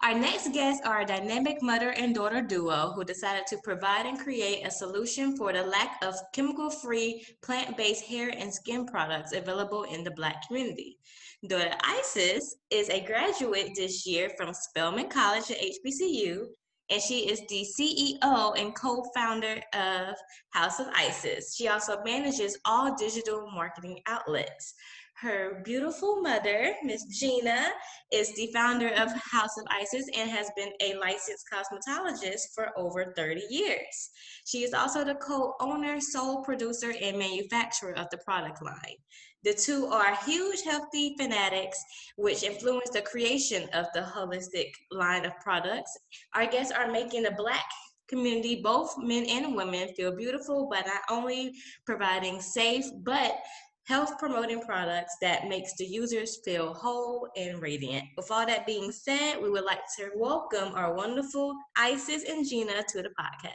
Our next guests are a dynamic mother and daughter duo who decided to provide and create a solution for the lack of chemical-free, plant-based hair and skin products available in the Black community. Daughter Isis is a graduate this year from Spelman College at HBCU, and she is the CEO and co-founder of House of Isis. She also manages all digital marketing outlets. Her beautiful mother, Miss Gina, is the founder of House of Isis and has been a licensed cosmetologist for over 30 years. She is also the co-owner, sole producer, and manufacturer of the product line. The two are huge healthy fanatics, which influence the creation of the holistic line of products. Our guests are making the Black community, both men and women, feel beautiful by not only providing safe but health promoting products that makes the users feel whole and radiant. With all that being said, we would like to welcome our wonderful Isis and Gina to the podcast.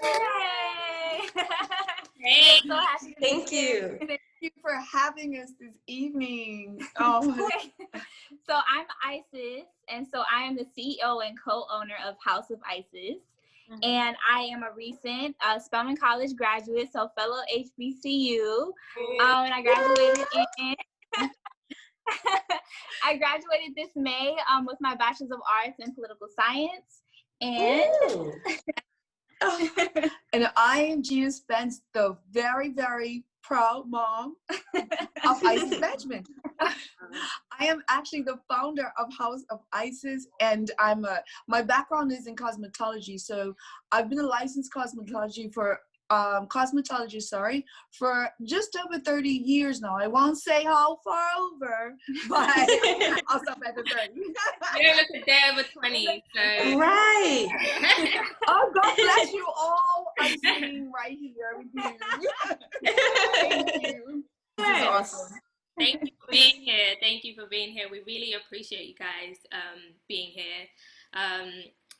Yay! Hey, So happy to be Thank here. you. thank you for having us this evening. Oh, So I'm Isis, and so I am the CEO and co-owner of House of Isis. And I am a recent Spelman College graduate, so fellow HBCU. And I graduated I graduated this May with my Bachelor's of Arts in Political Science. And and I am Gina Spence, the very, very proud mom of Isis Benjamin. I am actually the founder of House of Isis, and my background is in cosmetology. So I've been a licensed cosmetologist for just over 30 years now. I won't say how far over, but I'll stop at the 30. You don't look a day over 20, so. Right. Oh, God bless you all. I'm sitting right here with you. Thank you. This is awesome. Thank you for being here. Thank you for being here. We really appreciate you guys being here.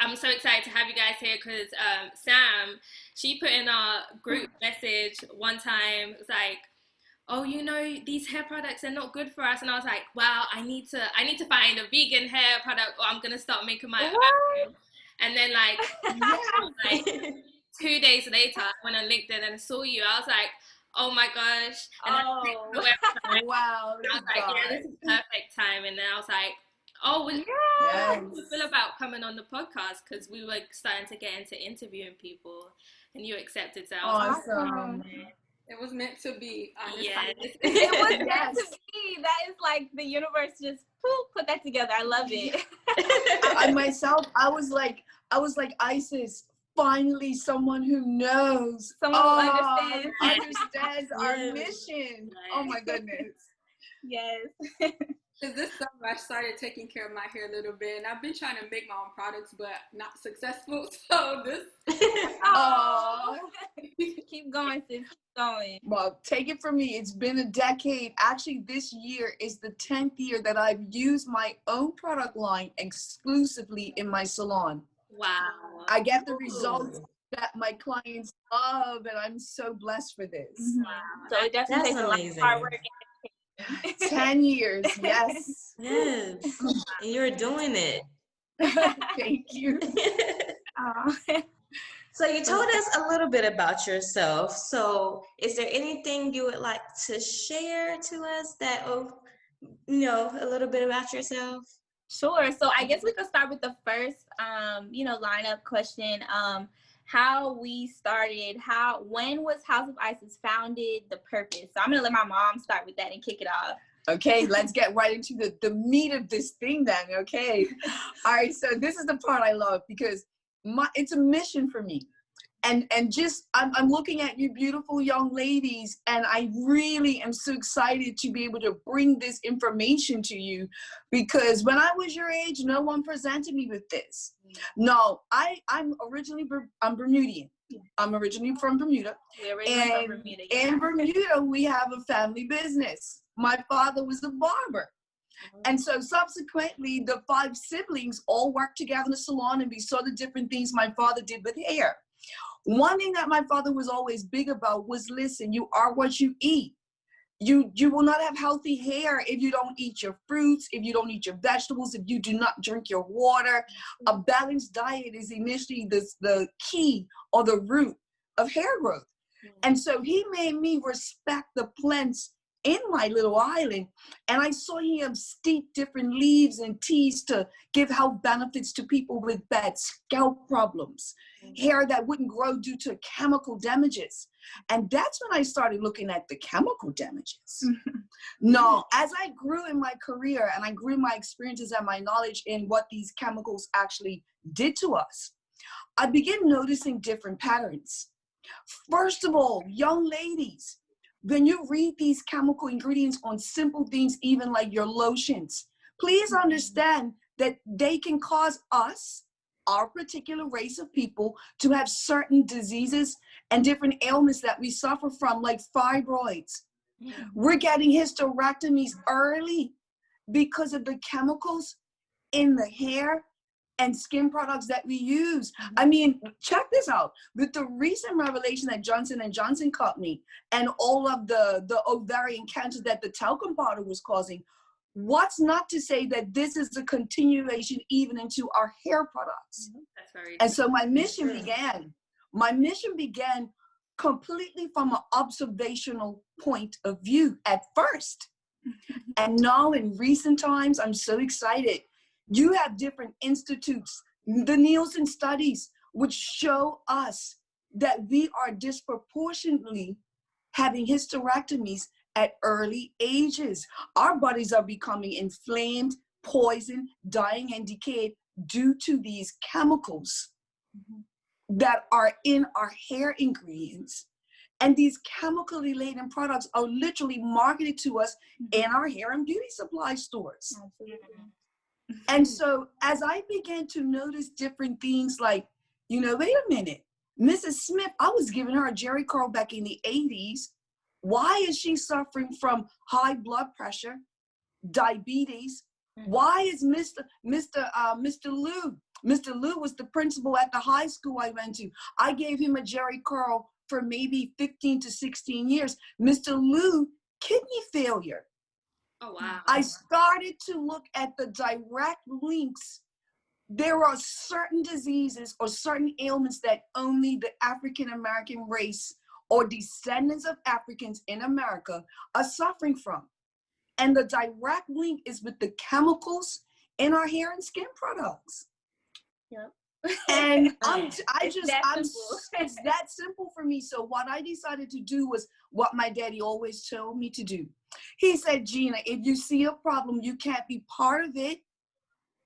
I'm so excited to have you guys here because Sam, she put in our group message one time, it was like, oh, you know, these hair products are not good for us. And I was like, wow, I need to find a vegan hair product, or I'm going to start making my own. And then like 2 days later, I went on LinkedIn and saw you. I was like, oh my gosh. And then I clicked the website. Wow. I was like, yeah, this is perfect time. And then I was like, oh, well, Yes. how do you feel about coming on the podcast? Because we were starting to get into interviewing people, and you accepted. So I was Awesome. It was meant to be. Yes. it was meant to be. That is like the universe just put that together. I love it. I myself, I was like, Isis, finally someone who knows. Someone who understands our mission. Oh my goodness. Yes. Because this summer I started taking care of my hair a little bit, and I've been trying to make my own products, but not successful. So this. Oh. Keep going, sis. Keep going. Well, take it from me. It's been a decade. Actually, this year is the 10th year that I've used my own product line exclusively in my salon. Wow. I get the results that my clients love, and I'm so blessed for this. Wow. So it definitely takes a lot of hard work. 10 years, yes. Yes. And you're doing it. Thank you. So you told us a little bit about yourself. So is there anything you would like to share to us that, a little bit about yourself? Sure. So I guess we could start with the first, lineup question. How we started, when was House of Isis founded, the purpose. So I'm going to let my mom start with that and kick it off. Okay, let's get right into the meat of this thing then, okay? All right, so this is the part I love because it's a mission for me. And just, I'm looking at you beautiful young ladies, and I really am so excited to be able to bring this information to you, because when I was your age, no one presented me with this. No, I'm Bermudian. I'm originally from Bermuda. In Bermuda, we have a family business. My father was a barber. And so subsequently, the 5 siblings all worked together in the salon, and we saw the different things my father did with hair. One thing that my father was always big about was, listen, you are what you eat. You will not have healthy hair if you don't eat your fruits, if you don't eat your vegetables, if you do not drink your water. A balanced diet is initially the key or the root of hair growth. And so he made me respect the plants in my little island. And I saw him steep different leaves and teas to give health benefits to people with bad scalp problems, hair that wouldn't grow due to chemical damages. And that's when I started looking at the chemical damages. No, as I grew in my career and I grew my experiences and my knowledge in what these chemicals actually did to us, I began noticing different patterns. First of all, young ladies, when you read these chemical ingredients on simple things, even like your lotions, please understand that they can cause us, our particular race of people, to have certain diseases and different ailments that we suffer from, like fibroids. We're getting hysterectomies early because of the chemicals in the hair and skin products that we use. I mean, check this out. With the recent revelation that Johnson & Johnson Company and all of the ovarian cancer that the talcum powder was causing, what's not to say that this is a continuation even into our hair products? That's very and so my mission began completely from an observational point of view at first. And now in recent times, I'm so excited. You have different institutes, the Nielsen studies, which show us that we are disproportionately having hysterectomies at early ages. Our bodies are becoming inflamed, poisoned, dying, and decayed due to these chemicals that are in our ingredient ingredients. And these chemically laden products are literally marketed to us in our hair and beauty supply stores. And so as I began to notice different things like, you know, wait a minute, Mrs. Smith, I was giving her a Jerry curl back in the 80s. Why is she suffering from high blood pressure, diabetes? Why is Mr. Lou? Mr. Lou was the principal at the high school I went to. I gave him a Jerry curl for maybe 15 to 16 years. Mr. Lou, kidney failure. Oh, wow. I started to look at the direct links. There are certain diseases or certain ailments that only the African-American race or descendants of Africans in America are suffering from. And the direct link is with the chemicals in our hair and skin products. Yep. And it's that simple for me. So what I decided to do was what my daddy always told me to do. He said, Gina, if you see a problem, you can't be part of it.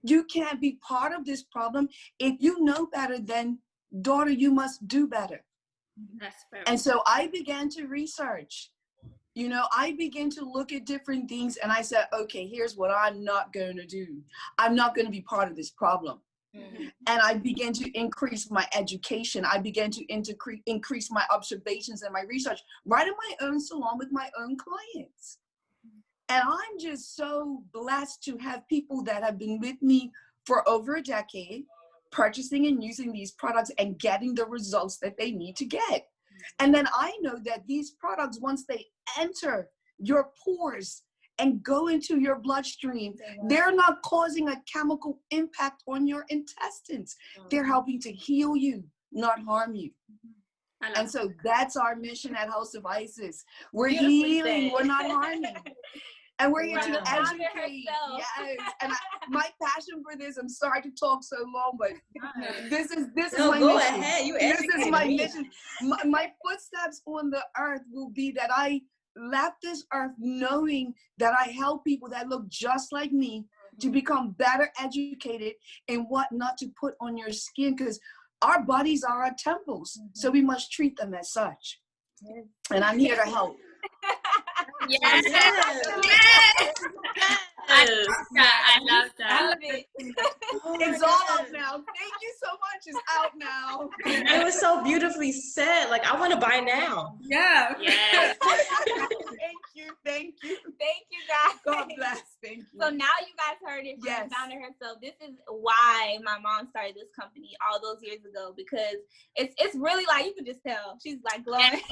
You can't be part of this problem. If you know better, then daughter, you must do better. That's fair. And so I began to research. You know, I began to look at different things and I said, okay, here's what I'm not going to do. I'm not going to be part of this problem. And I began to increase my education. I began to increase my observations and my research right in my own salon with my own clients. And I'm just so blessed to have people that have been with me for over a decade, purchasing and using these products and getting the results that they need to get. And then I know that these products, once they enter your pores and go into your bloodstream, they're not causing a chemical impact on your intestines. They're helping to heal you, not harm you. And so that's our mission at House of Isis. We're healing, we're not harming. And we're here to educate. Yes. And my passion for this, I'm sorry to talk so long, but this is my mission. Ahead. This is my mission. My footsteps on the earth will be that I left this earth knowing that I help people that look just like me to become better educated in what not to put on your skin, because our bodies are our temples, so we must treat them as such. And I'm here to help. Yes. I love that. It's all out now. Thank you so much. It's out now. It was so beautifully said. Like, I want to buy now. Yeah. Yes. Thank you. Thank you, guys. God bless. Thank you. So now you guys heard it from the founder herself. This is why my mom started this company all those years ago, because it's really like, you can just tell she's like glowing.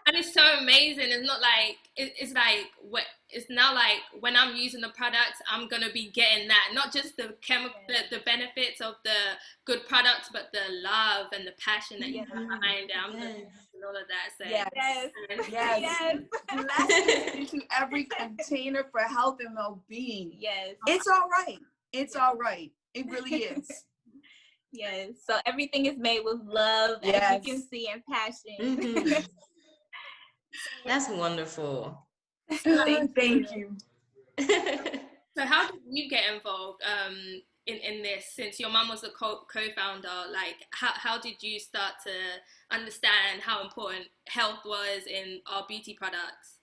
And it's so amazing. It's not like it's like what it's now like when I'm using the products, I'm gonna be getting that, not just the the benefits of the good products, but the love and the passion that you have behind it. I'm gonna and all of that. So yes. Blessings into every container for health and well-being. Yes. It's all right. It's all right. It really is. Yes. So everything is made with love, as you can see, and passion. That's wonderful. Thank you. So how did you get involved in this, since your mom was a co-founder? Like how did you start to understand how important health was in our beauty products?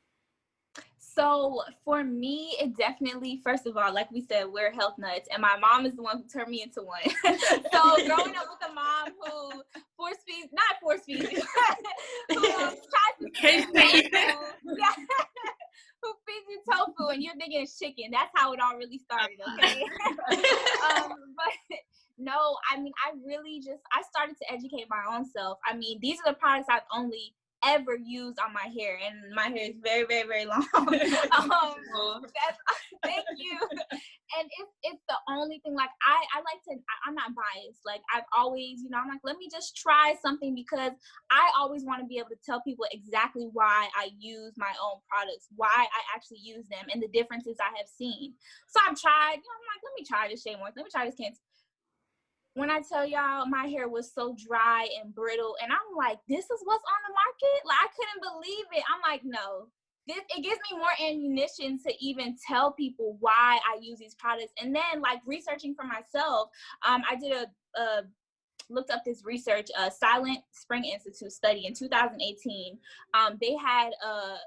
So for me, it definitely, first of all, like we said, we're health nuts, and my mom is the one who turned me into one. So growing up with a mom who not force feeds you, who tries to who feeds you tofu and you're thinking it's chicken. That's how it all really started, okay? But no, I mean, I started to educate my own self. I mean, these are the products I've only ever used on my hair, and my hair is very, very, very long. Thank you. And it's the only thing, like, I like to, I'm not biased. Like, I've always, I'm like, let me just try something, because I always want to be able to tell people exactly why I use my own products, why I actually use them, and the differences I have seen. So I've tried, I'm like, let me try this shea moist, let me try this cancer. When I tell y'all, my hair was so dry and brittle, and I'm like, this is what's on the market? Like, I couldn't believe it. I'm like, no. It gives me more ammunition to even tell people why I use these products. And then, like, researching for myself, I did looked up this research, Silent Spring Institute study in 2018. They had a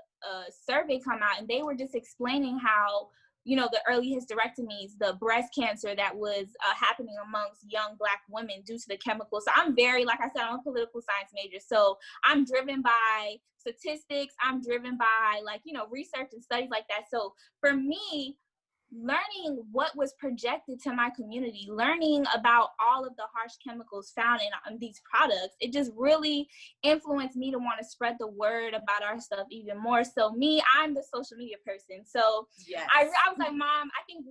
survey come out, and they were just explaining how, the early hysterectomies, the breast cancer that was happening amongst young Black women due to the chemicals. So I'm like I said, I'm a political science major. So I'm driven by statistics. I'm driven by, research and studies like that. So for me, learning what was projected to my community, learning about all of the harsh chemicals found in these products, it just really influenced me to want to spread the word about our stuff even more. So I'm the social media person. So I was like, Mom, I think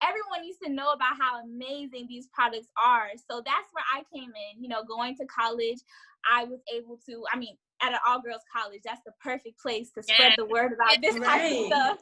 everyone needs to know about how amazing these products are. So that's where I came in, going to college. I was able to, at an all-girls college, that's the perfect place to spread the word about this type of stuff.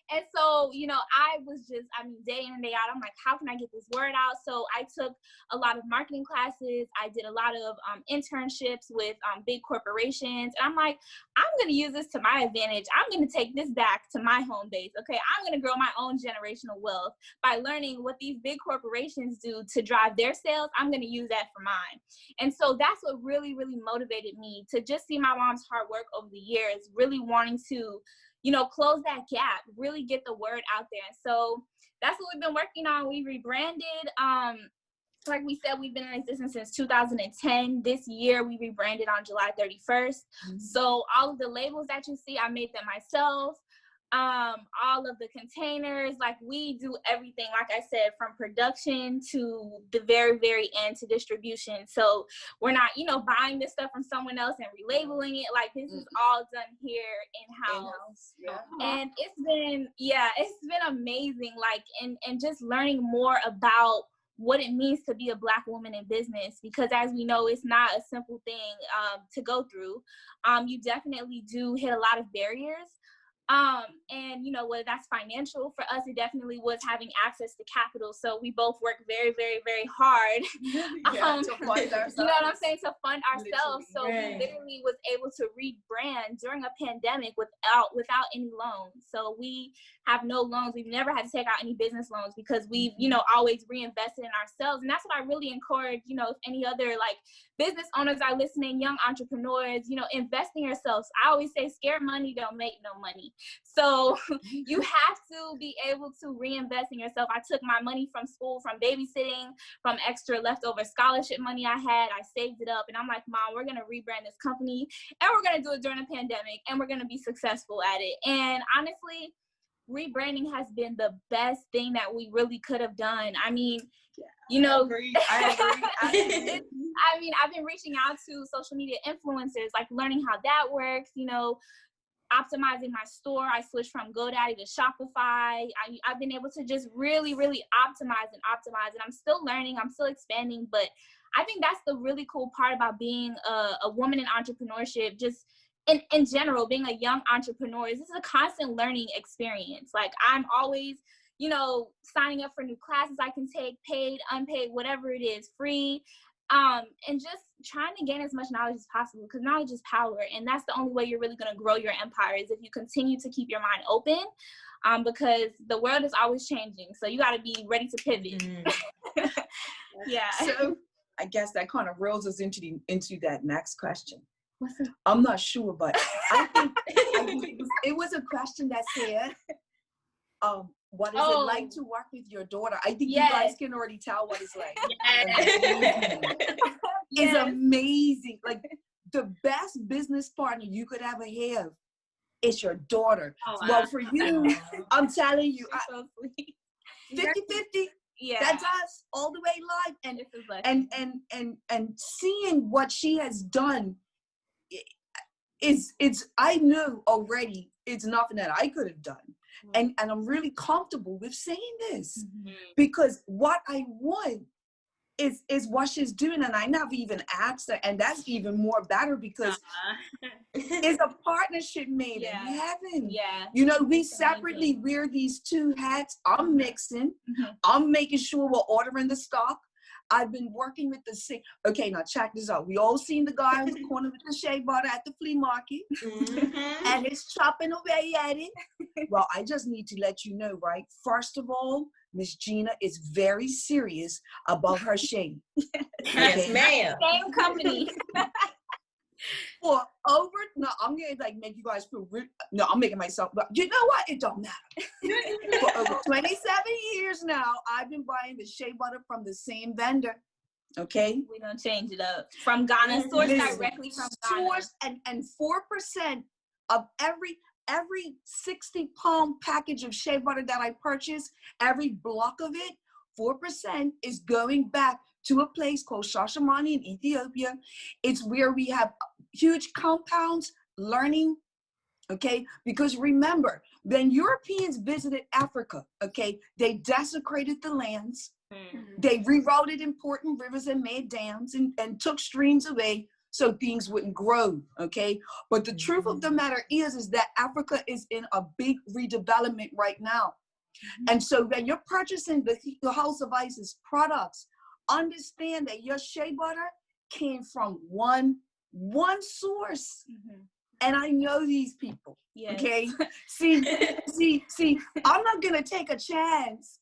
And so, I was just, day in and day out, I'm like, how can I get this word out? So I took a lot of marketing classes. I did a lot of internships with big corporations. And I'm like, I'm going to use this to my advantage. I'm going to take this back to my home base. Okay. I'm going to grow my own generational wealth by learning what these big corporations do to drive their sales. I'm going to use that for mine. And so that's what really, really motivated me to just see my mom's hard work over the years, really wanting to close that gap, really get the word out there. And so that's what we've been working on. We rebranded. Like we said, we've been in existence since 2010. This year, we rebranded on July 31st. Mm-hmm. So all of the labels that you see, I made them myself. All of the containers, like, we do everything, like I said, from production to the very, very end to distribution. So we're not, buying this stuff from someone else and relabeling it. Like, this is all done here in-house. And it's been amazing, like, and just learning more about what it means to be a Black woman in business, because as we know, it's not a simple thing to go through. You definitely do hit a lot of barriers. And whether that's financial, for us, it definitely was having access to capital. So we both work very, very, very hard to fund ourselves. You know what I'm saying? To fund ourselves. So we literally was able to rebrand during a pandemic without any loans. So we have no loans. We've never had to take out any business loans, because we've, always reinvested in ourselves. And that's what I really encourage, if any other business owners are listening, young entrepreneurs, invest in yourselves. I always say scared money don't make no money. So you have to be able to reinvest in yourself. I took my money from school, from babysitting, from extra leftover scholarship money I had. I saved it up, and I'm like, Mom, we're going to rebrand this company, and we're going to do it during a pandemic, and we're going to be successful at it. And honestly, rebranding has been the best thing that we really could have done. You know, I agree. I mean, I've been reaching out to social media influencers, like learning how that works, you know, optimizing my store. I switched from GoDaddy to Shopify. I've been able to just really, really optimize, and I'm still learning, I'm still expanding, but I think that's the really cool part about being a woman in entrepreneurship, just in general, being a young entrepreneur. This is a constant learning experience. Like, I'm always, you know, signing up for new classes I can take, paid, unpaid, whatever it is, free, and just trying to gain as much knowledge as possible, because knowledge is power, and that's the only way you're really going to grow your empire, is if you continue to keep your mind open, because the world is always changing, so you got to be ready to pivot. Yeah. So I guess that kind of reels us into that next question. What's up? I'm not sure, but I think it was a question that said, what is it like to work with your daughter? I think you guys can already tell what it's like. It's amazing. Like, the best business partner you could ever have is your daughter. Oh, wow. Well, for you, I'm telling you, 50-50. Yeah, that's us all the way live, and seeing what she has done it's I know already it's nothing that I could have done. And I'm really comfortable with saying this, because what I want is what she's doing, and I never even asked her, and that's even more better, because it's a partnership made in heaven. Yeah, you know, we separately wear these two hats. I'm mixing, I'm making sure we're ordering the stock. I've been working with the same. Okay, now check this out. We all seen the guy on the corner with the shea butter at the flea market, and he's chopping away at it. Well, I just need to let you know, right? First of all, Miss Gina is very serious about her shea. Yes, ma'am. Same company. For I'm gonna like make you guys feel rude. No, I'm making myself, but you know what? It don't matter. For over 27 years now, I've been buying the shea butter from the same vendor. Okay? We don't change it up. From Ghana, sourced directly from Ghana. And 4% of every 60-pound package of shea butter that I purchase, every block of it, 4% is going back to a place called Shashamani in Ethiopia. It's where we have huge compounds learning, okay? Because remember, when Europeans visited Africa, okay, they desecrated the lands. They rerouted important rivers and made dams and took streams away so things wouldn't grow, okay? But the truth of the matter is that Africa is in a big redevelopment right now. And so when you're purchasing the House of Isis products, understand that your shea butter came from one source. And I know these people, okay? See, I'm not gonna take a chance.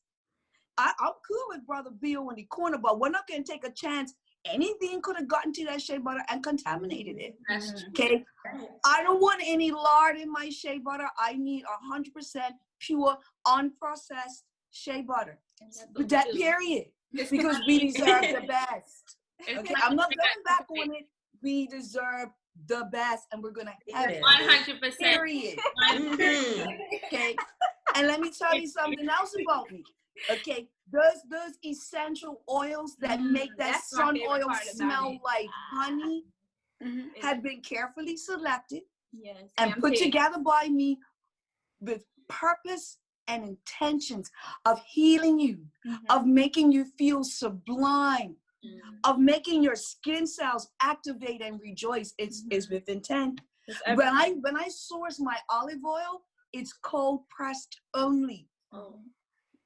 I'm cool with Brother Bill in the corner, but we're not gonna take a chance. Anything could have gotten to that shea butter and contaminated it, okay? I don't want any lard in my shea butter. I need 100% pure, unprocessed shea butter. That period. Because we deserve the best. Okay, I'm not going back on it. We deserve the best, and we're gonna have it. 100%. Period. Okay. And let me tell you something else about me. Okay, those essential oils that make that sun oil smell like honey have been carefully selected and put together by me with purpose and intentions of healing you, of making you feel sublime, of making your skin cells activate and rejoice. It's with intent. When I source my olive oil, it's cold pressed only.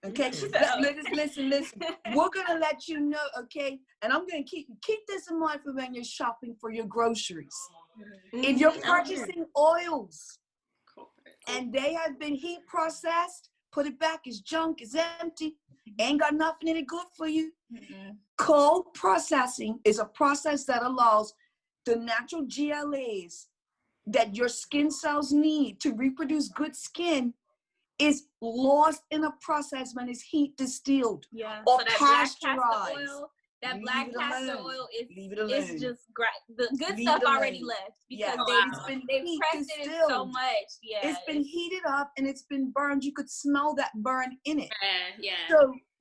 Okay, listen. We're gonna let you know, okay? And I'm gonna keep this in mind for when you're shopping for your groceries. If you're purchasing oils and they have been heat processed, put it back, it's junk, it's empty, ain't got nothing in it good for you. Cold processing is a process that allows the natural GLAs that your skin cells need to reproduce good skin is lost in a process when it's heat distilled or so pasteurized. That black castor oil is just great. The good stuff already left because they've pressed it so much. It's been heated up and it's been burned. You could smell that burn in it.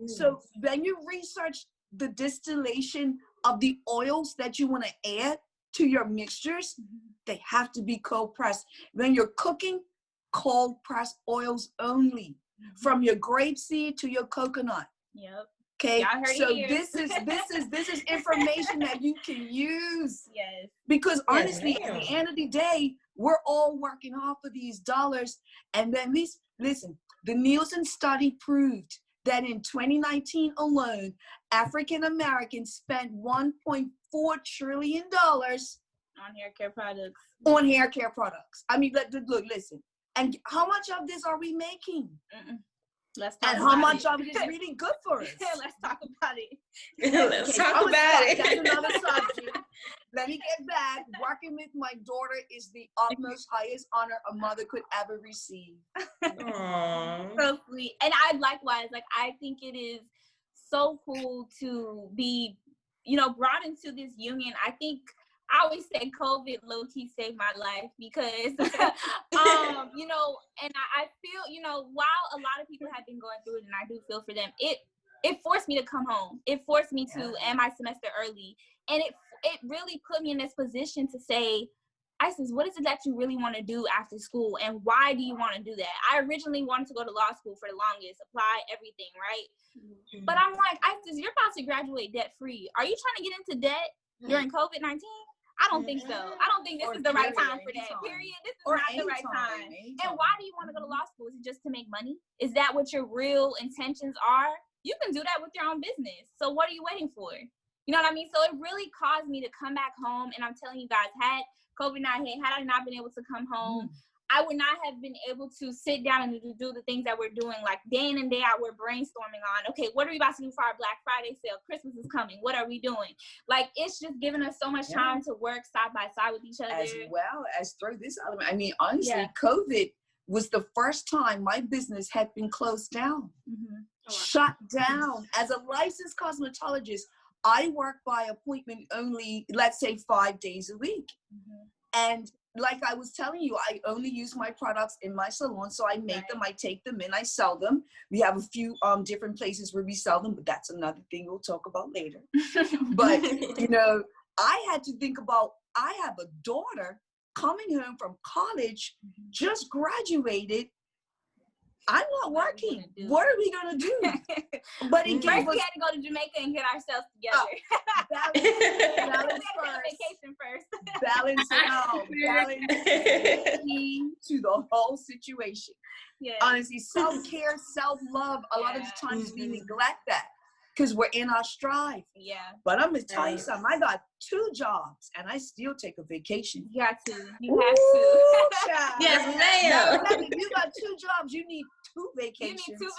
So when you research the distillation of the oils that you want to add to your mixtures, they have to be cold pressed. When you're cooking, cold pressed oils only, from your grapeseed to your coconut. Yep. Okay, Y'all heard so it here. this is information that you can use. Yes. Because Yes, honestly, ma'am. at the end of the day, we're all working off of these dollars. And then listen, the Nielsen study proved that in 2019 alone, African Americans spent $1.4 trillion On hair care products. on hair care products. I mean, look, listen. And how much of this are we making? Let's talk And about how much it. of it is really good for us? Let's talk about it. Let's Okay, talk I'm gonna about stop. it. That's another subject. Let me get back. Working with my daughter is the utmost highest honor a mother could ever receive. Aww. So sweet. And I likewise, like, I think it is so cool to be, brought into this union. I think I always say COVID low-key saved my life because, and I feel, while a lot of people have been going through it, and I do feel for them, it forced me to come home. It forced me to end my semester early. And it really put me in this position to say, Isis, what is it that you really want to do after school? And why do you want to do that? I originally wanted to go to law school for the longest, apply everything, right? Mm-hmm. But I'm like, Isis, you're about to graduate debt-free. Are you trying to get into debt during COVID-19? I don't think so. I don't think this is the right time for that. Period. This is not the right time. And why do you want to go to law school? Is it just to make money? Is that what your real intentions are? You can do that with your own business. So what are you waiting for? You know what I mean? So it really caused me to come back home. And I'm telling you guys, had COVID not hit, had I not been able to come home, I would not have been able to sit down and do the things that we're doing, like day in and day out. We're brainstorming on, okay, what are we about to do for our Black Friday sale? Christmas is coming. What are we doing? Like, it's just giving us so much time to work side by side with each other. As well as throw this element. I mean, honestly, COVID was the first time my business had been closed down, shut down. As a licensed cosmetologist, I work by appointment only, let's say 5 days a week. And like I was telling you, I only use my products in my salon. So I make them, I take them in, I sell them. We have a few different places where we sell them, but that's another thing we'll talk about later. But, I had to think about, I have a daughter coming home from college, just graduated. I'm not working. What are we going to do? But it first we had to go to Jamaica and get ourselves together. Balance first. Vacation first. Balance it out. Balance is key to the whole situation. Honestly, self-care, self-love, a lot of the times we neglect that because we're in our stride. But I'm going to tell you something. I got 2 jobs and I still take a vacation. You got to. You have to. Yes, ma'am. If you got 2 jobs, you need 2 vacations. You need 2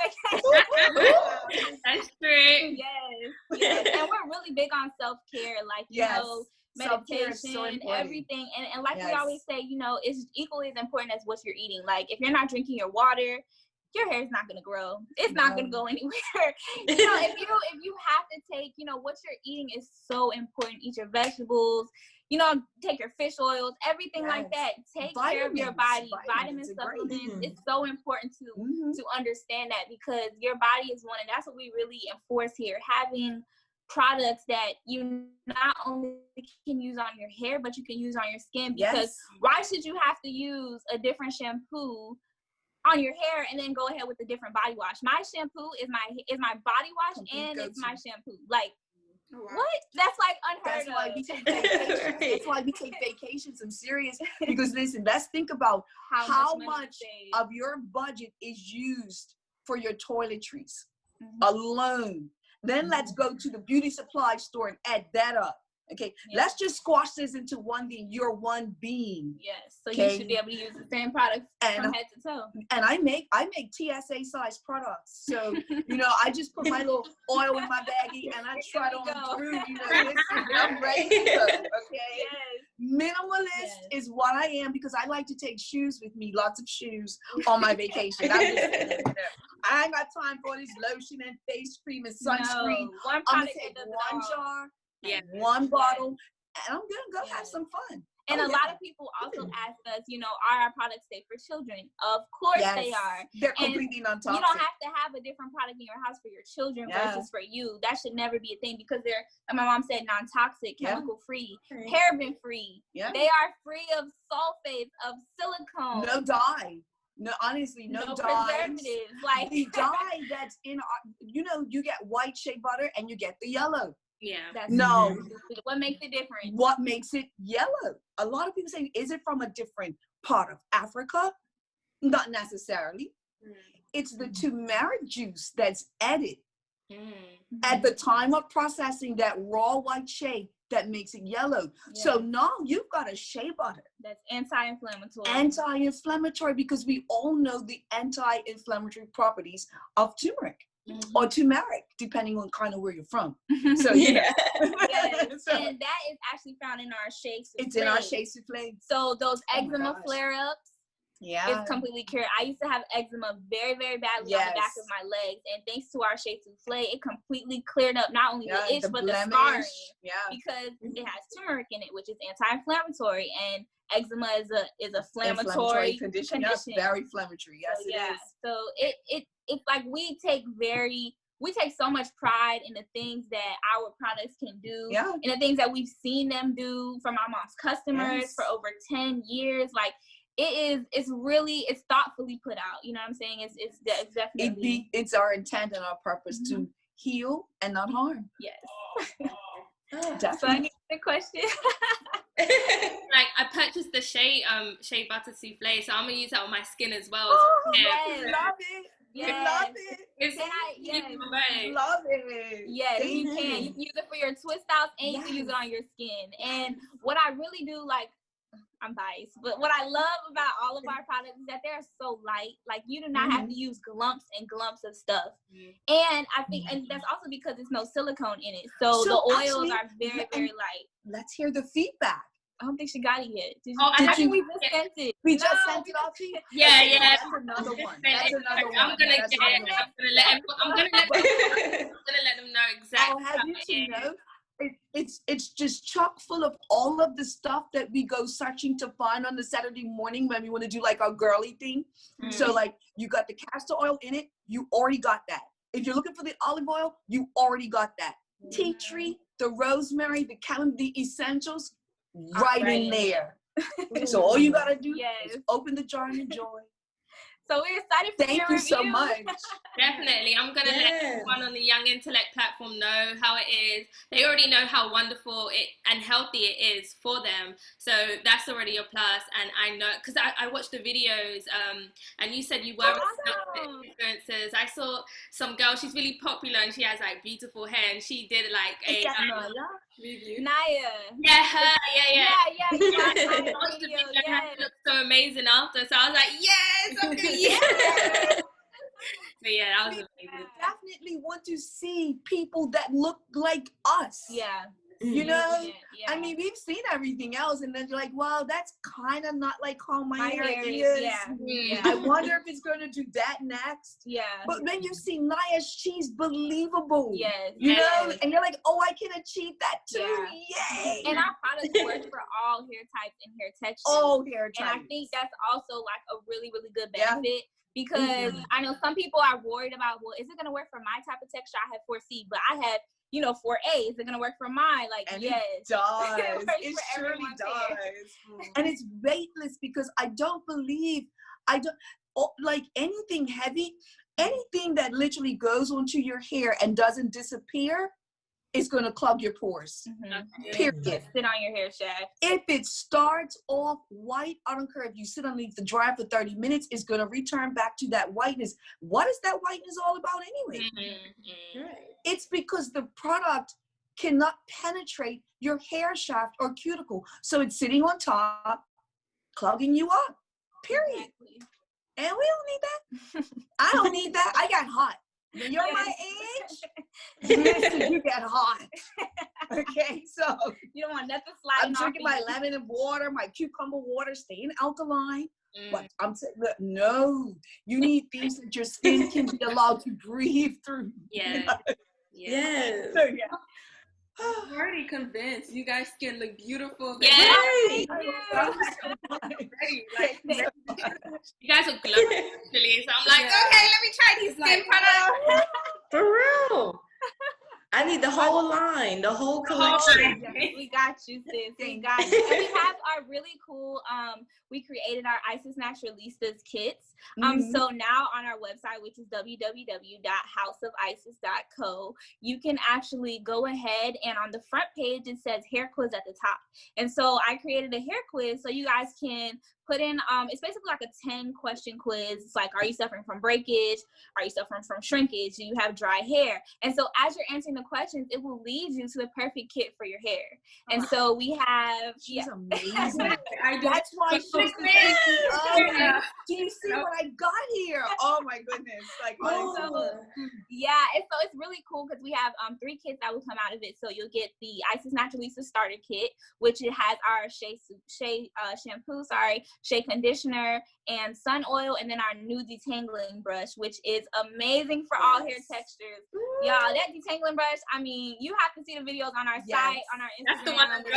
vacations. That's true. Yes. And we're really big on self-care, like, meditation, so everything. And like we always say, it's equally as important as what you're eating. Like, if you're not drinking your water, your hair is not going to grow. It's not going to go anywhere. If you have to take, what you're eating is so important. Eat your vegetables, take your fish oils, everything like that. Take care of your body. Vitamin supplements. It's so important to understand that because your body is one, and that's what we really enforce here. Having products that you not only can use on your hair, but you can use on your skin. Because why should you have to use a different shampoo on your hair and then go ahead with a different body wash? My shampoo is my body wash and it's my shampoo. Like, what? That's like unheard of. Why we take vacations. That's why we take vacations. I'm serious. Because listen, let's think about how much of your budget is used for your toiletries alone. Then let's go to the beauty supply store and add that up. Okay, let's just squash this into one thing. You're one being. Yes, so you should be able to use the same products from head to toe. And I make TSA size products. So I just put my little oil in my baggie and I try it on through. Listen, I'm ready to go. Okay. Minimalist is what I am because I like to take shoes with me, lots of shoes on my vacation. I ain't got time for this lotion and face cream and sunscreen. One I'm gonna take one jar. One bottle, and I'm gonna go have some fun. And a lot of people also ask us, are our products safe for children? Of course they are. They're completely non-toxic. You don't have to have a different product in your house for your children versus for you. That should never be a thing because they're, like my mom said, non-toxic, chemical-free, paraben-free. Yeah. They are free of sulfates, of silicone. No dye. No, honestly, no preservatives. Like the dye that's in our, you get white shea butter and you get the yellow. Yeah. What makes it different? What makes it yellow? A lot of people say, is it from a different part of Africa? Not necessarily. It's the turmeric juice that's added at the time of processing that raw white shea that makes it yellow. So now you've got a shea butter that's anti-inflammatory. Anti-inflammatory, because we all know the anti-inflammatory properties of turmeric or turmeric, depending on kind of where you're from. So yes. And that is actually found in our shea souffle. It's in our shea souffle. So those eczema flare-ups, it's completely cured. I used to have eczema very, very badly on the back of my legs, and thanks to our shea souffle, it completely cleared up not only the itch but the scarring. Because it has turmeric in it, which is anti-inflammatory, and eczema is a inflammatory condition. Yes, very inflammatory. Yes, so, it is. So it's like we take so much pride in the things that our products can do, and the things that we've seen them do from our mom's customers for over 10 years. Like it's thoughtfully put out. You know what I'm saying? It's definitely it's our intent and our purpose to heal and not harm. Yes. Definitely. So I get the question. Like I purchased the shea butter souffle, so I'm gonna use that on my skin as well. Yes. Love it. Yes. Love it. Love it. Yes, you can. You can use it for your twist outs and you can use it on your skin. And what I really do, like, I'm biased, but what I love about all of our products is that they're so light. Like you do not have to use glumps and glumps of stuff. And I think, and that's also because there's no silicone in it. So the oils are very, very light. Let's hear the feedback. I don't think she got it yet. I think we just sent it. We just sent it off to you? Yeah. That's another one. I'm gonna let them know exactly. Oh, have you to know? It's just chock full of all of the stuff that we go searching to find on the Saturday morning when we want to do like our girly thing. So like you got the castor oil in it, you already got that. If you're looking for the olive oil, you already got that. Tea tree, the rosemary, the chamomile, the essentials, right in there. So all you gotta do is open the jar and enjoy. So we're excited for Thank you so much. Definitely. I'm going to let everyone on the Young Intellect platform know how it is. They already know how wonderful and healthy it is for them. So that's already a plus. And I know, because I watched the videos and you said you were influencers. I saw some girl, she's really popular and she has like beautiful hair and she did like a... Naya. Yeah, her. Yeah. I watched the video and it looked so amazing after. So I was like, yes, okay. Yeah. So yeah, that was amazing. Definitely want to see people that look like us. Yeah. You know, I mean, we've seen everything else, and then you're like, "Well, that's kind of not like how my hair is." Yeah. I wonder if it's going to do that next. Yeah. But when you see Naya, she's believable. Yes. You know, and you're like, "Oh, I can achieve that too!" Yeah. Yay! And our products work for all hair types and hair textures. All hair types. And I think that's also like a really, really good benefit. Because I know some people are worried about, well, is it going to work for my type of texture? I have 4C, but I have, 4A. Is it going to work for mine? Like, and yes. It does. It surely does. And it's weightless because I don't like anything heavy, anything that literally goes onto your hair and doesn't disappear, it's going to clog your pores. Period. Sit on your hair shaft. If it starts off white, I don't care if you sit underneath the dryer for 30 minutes, it's going to return back to that whiteness. What is that whiteness all about anyway? It's because the product cannot penetrate your hair shaft or cuticle. So it's sitting on top, clogging you up. Period. Exactly. And we don't need that. I don't need that. I got hot. When you're my age, listen, you get hot. Okay, so you don't want nothing sliding. I'm drinking my lemon and water, my cucumber water, staying alkaline. But I'm saying, no, you need things that your skin can be allowed to breathe through. Yeah. You know? Yes. So, I'm already convinced. You guys skin look beautiful. Yeah. Right. Thank you so much. Ready, Thank you so like, much. You guys are glowing actually. So I'm like, Yeah. okay, let me try these skin products. For real. I need the whole line, the whole The whole collection. line. Yes, we got you, sis. We Thank got you. And we have our really cool, we created our Isis Naturalistas kits. So now on our website, which is www.houseofisis.co, you can actually go ahead and on the front page, it says hair quiz at the top. And so I created a hair quiz so you guys can put in, it's basically like a 10-question quiz. It's like, are you suffering from breakage? Are you suffering from shrinkage? Do you have dry hair? And so as you're answering the questions, it will lead you to the perfect kit for your hair. And so we have, She's amazing. I That's why she's the CEO. Do you see what I got here? Oh my goodness. Like, yeah, and so it's really cool because we have 3 kits that will come out of it. So you'll get the Isis Naturalista starter kit, which it has our shampoo, shea conditioner, and sun oil, and then our new detangling brush, which is amazing for all hair textures. Y'all, that detangling brush, I mean, you have to see the videos on our site, on our Instagram. That's the one I was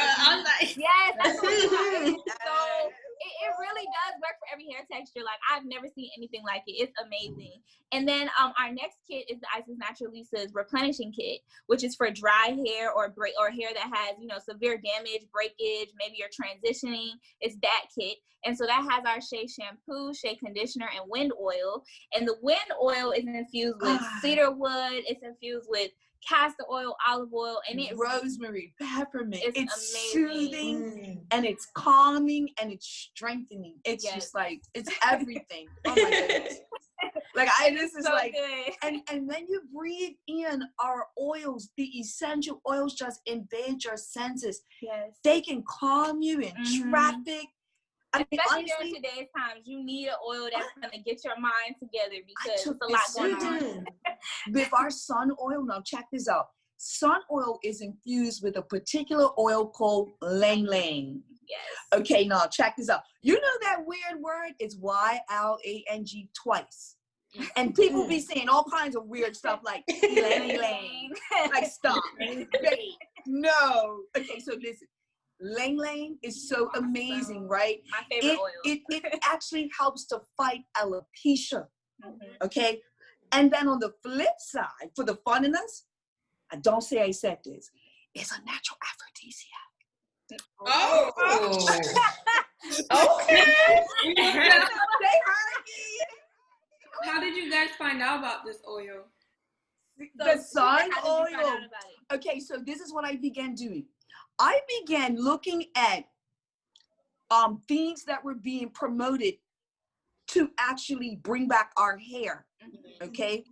like. Yes, that's the one you got. So it really does work for every hair texture. Like, I've never seen anything like it. It's amazing. And then our next kit is the Isis Naturalista's replenishing kit, which is for dry hair or hair that has, severe damage, breakage, maybe you're transitioning. It's that kit. And so that has our shea shampoo, shea conditioner, and wind oil. And the wind oil is infused with cedar wood. It's infused with castor oil, olive oil, and it's rosemary, peppermint. It's amazing. Soothing and it's calming and it's strengthening. It's just like, it's everything. Oh my goodness. Like this is so like good. And when you breathe in our oils, the essential oils just invade your senses. Yes. They can calm you in traffic. Especially during today's times, you need an oil that's going to get your mind together because it's a lot going on. With our sun oil, now check this out. Sun oil is infused with a particular oil called Lang Lang. Yes. Okay, now check this out. You know that weird word? It's YLANG twice. And people be saying all kinds of weird stuff like Lang Lang. Like, stop. No. Okay, so listen. Lang Lang is so amazing, right? My favorite oil. It actually helps to fight alopecia, okay? And then on the flip side, for the fun in us, don't say I said this, it's a natural aphrodisiac. Okay. How did you guys find out about this oil? The sun oil. Okay, so this is what I began doing. I began looking at things that were being promoted to actually bring back our hair, okay?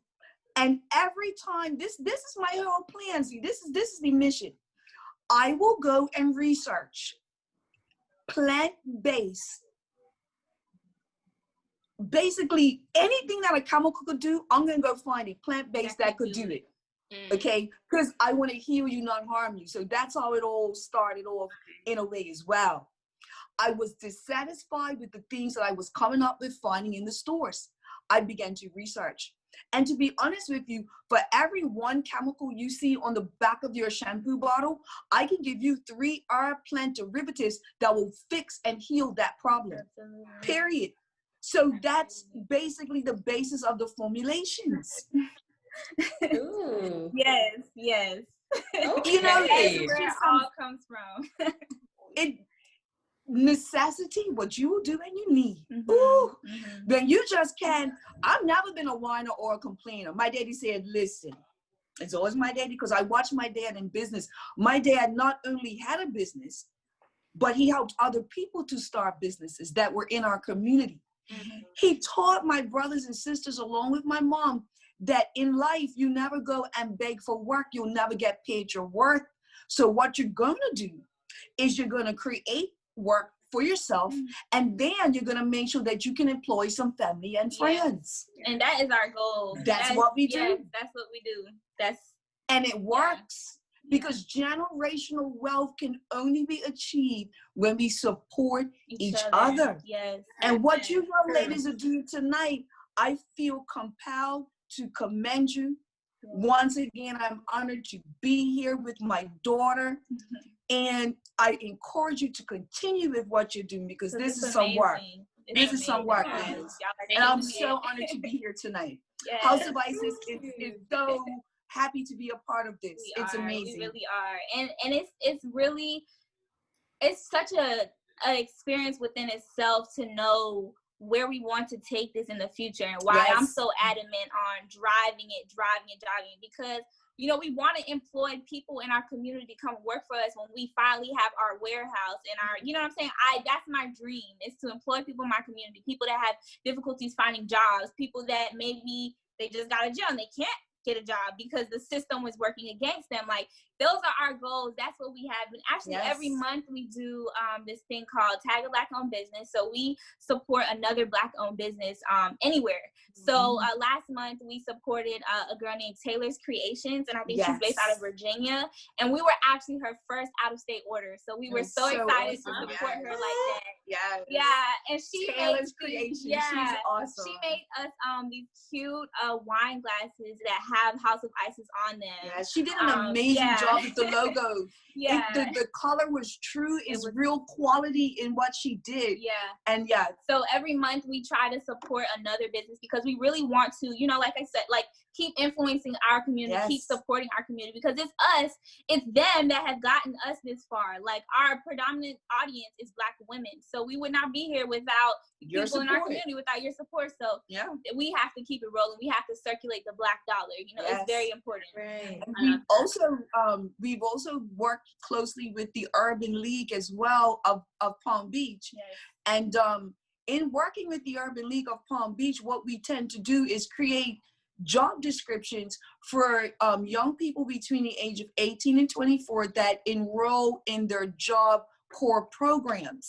And every time, this is my whole plan. See, this is the mission. I will go and research plant-based. Basically, anything that a chemical could do, I'm gonna go find a plant-based that could do it. Okay, because I want to heal you, not harm you. So that's how it all started off in a way as well. I was dissatisfied with the things that I was coming up with finding in the stores. I began to research. And to be honest with you, for every one chemical you see on the back of your shampoo bottle, I can give you 3 herb plant derivatives that will fix and heal that problem. Period. So that's basically the basis of the formulations. Ooh. Yes. Okay. You know, that's where it all comes from. Necessity, what you will do when you need. Ooh, then you just can't. I've never been a whiner or a complainer. My daddy said, listen, it's always my daddy, because I watched my dad in business. My dad not only had a business, but he helped other people to start businesses that were in our community. He taught my brothers and sisters, along with my mom, that in life, you never go and beg for work. You'll never get paid your worth. So what you're going to do is you're going to create work for yourself, and then you're going to make sure that you can employ some family and friends. And that is our goal. That's what we do. Yes, that's what we do. And it works. Because generational wealth can only be achieved when we support each other. Yes. And what you young ladies are doing tonight, I feel compelled to commend you Once again, I'm honored to be here with my daughter. And I encourage you to continue with what you're doing, because this is some work. This is some work. And I'm so honored to be here tonight. Yes. House of Isis is so happy to be a part of this. It's amazing. We really are. And it's really, it's such an experience within itself to know where we want to take this in the future, and why I'm so adamant on driving it, because you know, we want to employ people in our community to come work for us when we finally have our warehouse and our, you know what I'm saying? That's my dream, is to employ people in my community, people that have difficulties finding jobs, people that maybe they just got a job and they can't get a job because the system was working against them. Like, those are our goals. That's what we have. And actually, every month we do this thing called Tag a Black-Owned Business. So we support another Black-owned business anywhere. So last month we supported a girl named Taylor's Creations, and I think she's based out of Virginia. And we were actually her first out-of-state order. So we were so excited to support her like that. Yeah. And she Taylor's Creations. She's awesome. She made us these cute wine glasses that have House of Isis on them. Yeah, she did an amazing job with the logo. The color was true. It's real quality in what she did. And so every month we try to support another business, because we really want to, you know, like I said, like, keep influencing our community, keep supporting our community, because it's us, it's them that have gotten us this far. Like, our predominant audience is Black women, so we would not be here without your people support. in our community, without your support. So we have to keep it rolling. We have to circulate the Black dollar. You know, it's very important. Right. And we've also worked closely with the Urban League as well of Palm Beach. And in working with the Urban League of Palm Beach, what we tend to do is create job descriptions for young people between the age of 18 and 24 that enroll in their job core programs.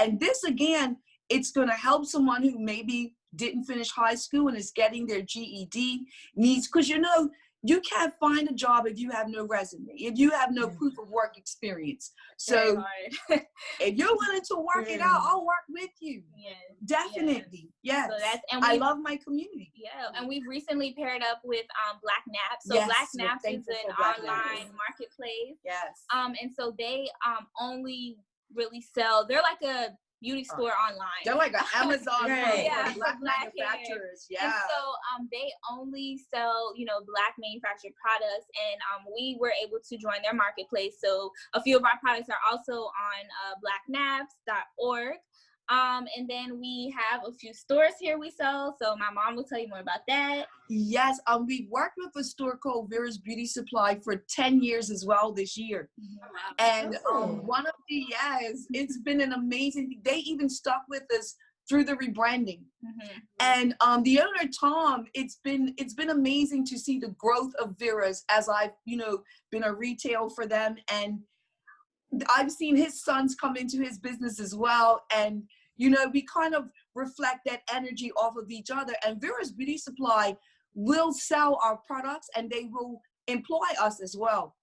And this, again, it's going to help someone who maybe didn't finish high school and is getting their GED needs, because you know, you can't find a job if you have no resume, if you have no proof of work experience. So if you're willing to work it out, I'll work with you. Definitely. Yes. So I love my community. And we've recently paired up with Black Naps. So Black Naps is an online marketplace. And so they only really sell, they're like a beauty store online. They're like an Amazon for Black manufacturers. And so they only sell, you know, Black manufactured products, and we were able to join their marketplace. So a few of our products are also on blacknaps.org. And then we have a few stores here we sell. So my mom will tell you more about that. Yes, we worked with a store called Vera's Beauty Supply for 10 years as well this year. And one of the, it's been an amazing, they even stuck with us through the rebranding. And the owner, Tom, it's been amazing to see the growth of Vera's as I've, you know, been a retail for them. And I've seen his sons come into his business as well. And, you know, we kind of reflect that energy off of each other. And Vera's Beauty Supply will sell our products, and they will employ us as well,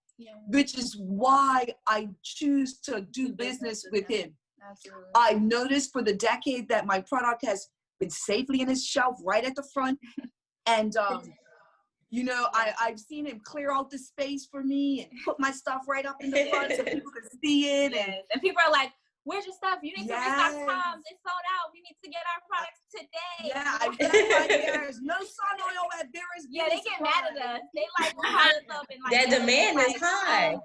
which is why I choose to do business with him. Absolutely. I've noticed for the decade that my product has been safely in his shelf right at the front. And, you know, I've seen him clear out the space for me and put my stuff right up in the front so people can see it. And people are like, where's your stuff? You need to restock Tom's. It's sold out. We need to get our products today. I've got Vera's. No sun oil at Vera's. Yeah, they get mad at us. They like will call us up and like. Their demand is high.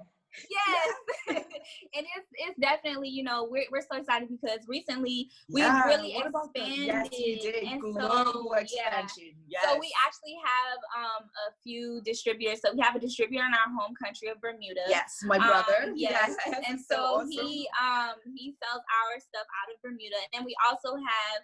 Yes. And it's definitely, you know, we're so excited because recently we've really expanded. Yes, you did. And global expansion. So we actually have a few distributors. So we have a distributor in our home country of Bermuda. Yes, my brother. Yes. And so awesome. He sells our stuff out of Bermuda. And then we also have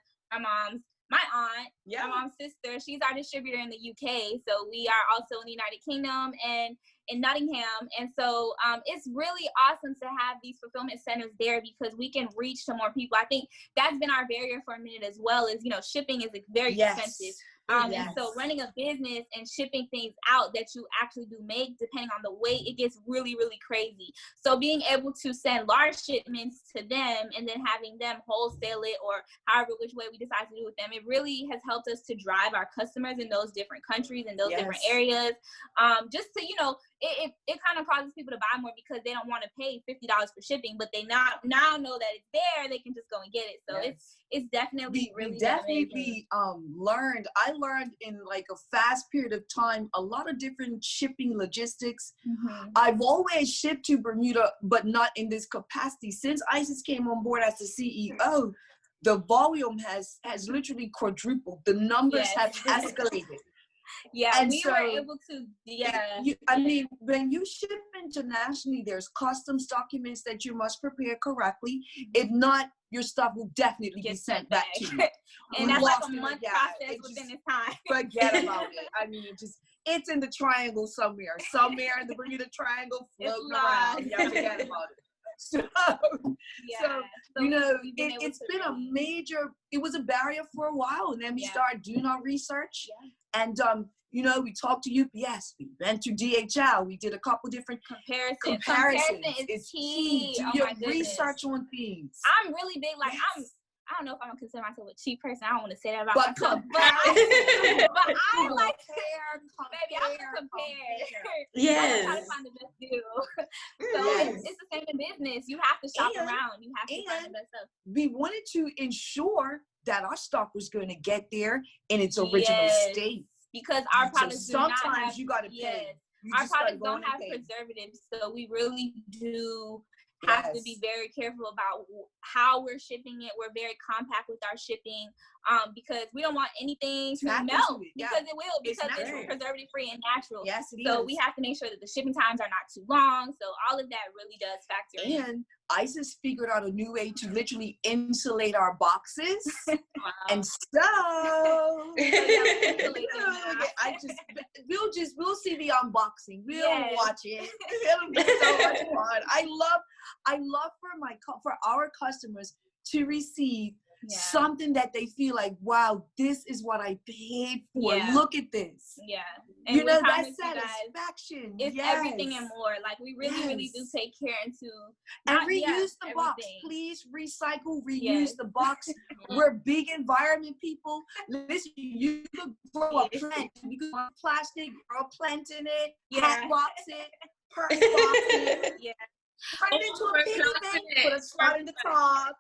my aunt, my mom's sister, she's our distributor in the UK. So we are also in the United Kingdom and in Nottingham. And so it's really awesome to have these fulfillment centers there because we can reach to more people. I think that's been our barrier for a minute as well is, you know, shipping is very expensive. And so running a business and shipping things out that you actually do make, depending on the weight, it gets really, really crazy. So being able to send large shipments to them and then having them wholesale it, or however which way we decide to do with them, it really has helped us to drive our customers in those different countries and those different areas. Just to, you know, it kind of causes people to buy more because they don't want to pay $50 for shipping, but they now know that it's there, they can just go and get it. So it's definitely really definitely learned. I learned in like a fast period of time a lot of different shipping logistics. I've always shipped to Bermuda, but not in this capacity. Since Isis came on board as the CEO, the volume has literally quadrupled. The numbers have escalated. And we were able to, I mean, when you ship internationally, there's customs documents that you must prepare correctly. If not, your stuff will definitely be sent back to you. And that's like a month process within this time. Forget about it. I mean, it's in the triangle somewhere in the Bermuda Triangle, floating around. Yeah, forget about it. So you know, it's been a major, it was a barrier for a while, and then we started doing our research, and you know, we talked to UPS, we went to DHL, we did a couple different comparisons. Comparison It's key. Do your research on things. I'm really big, like I don't know if I'm gonna consider myself a cheap person. I don't want to say that about but myself, but I like to baby, I'm gonna compare. Yes. I'm trying to find the best deal. So it's the same in business. You have to shop around. You have to find the best stuff. We wanted to ensure that our stock was going to get there in its original state. Because our products sometimes you got to pay. Our products don't have preservatives, so we really do have to be very careful about how we're shipping it. We're very compact with our shipping, because we don't want anything to melt, because it will, because it's preservative free and natural. Yes, it so is. we have to make sure that the shipping times are not too long. So all of that really does factor in. And Isis figured out a new way to literally insulate our boxes. And so we'll see the unboxing. We'll watch it. It'll be so much fun. I love for our customers to receive something that they feel like, wow, this is what I paid for. Look at this. And you know, that satisfaction. It's everything and more. Like, we really do take care into and reuse the box. Please recycle, reuse the box. We're big environment people. Listen, you could grow a plant. You could grow plastic, grow a plant in it, hat box it, purse box it. Turn it into a piggy bank, put a slot in the top.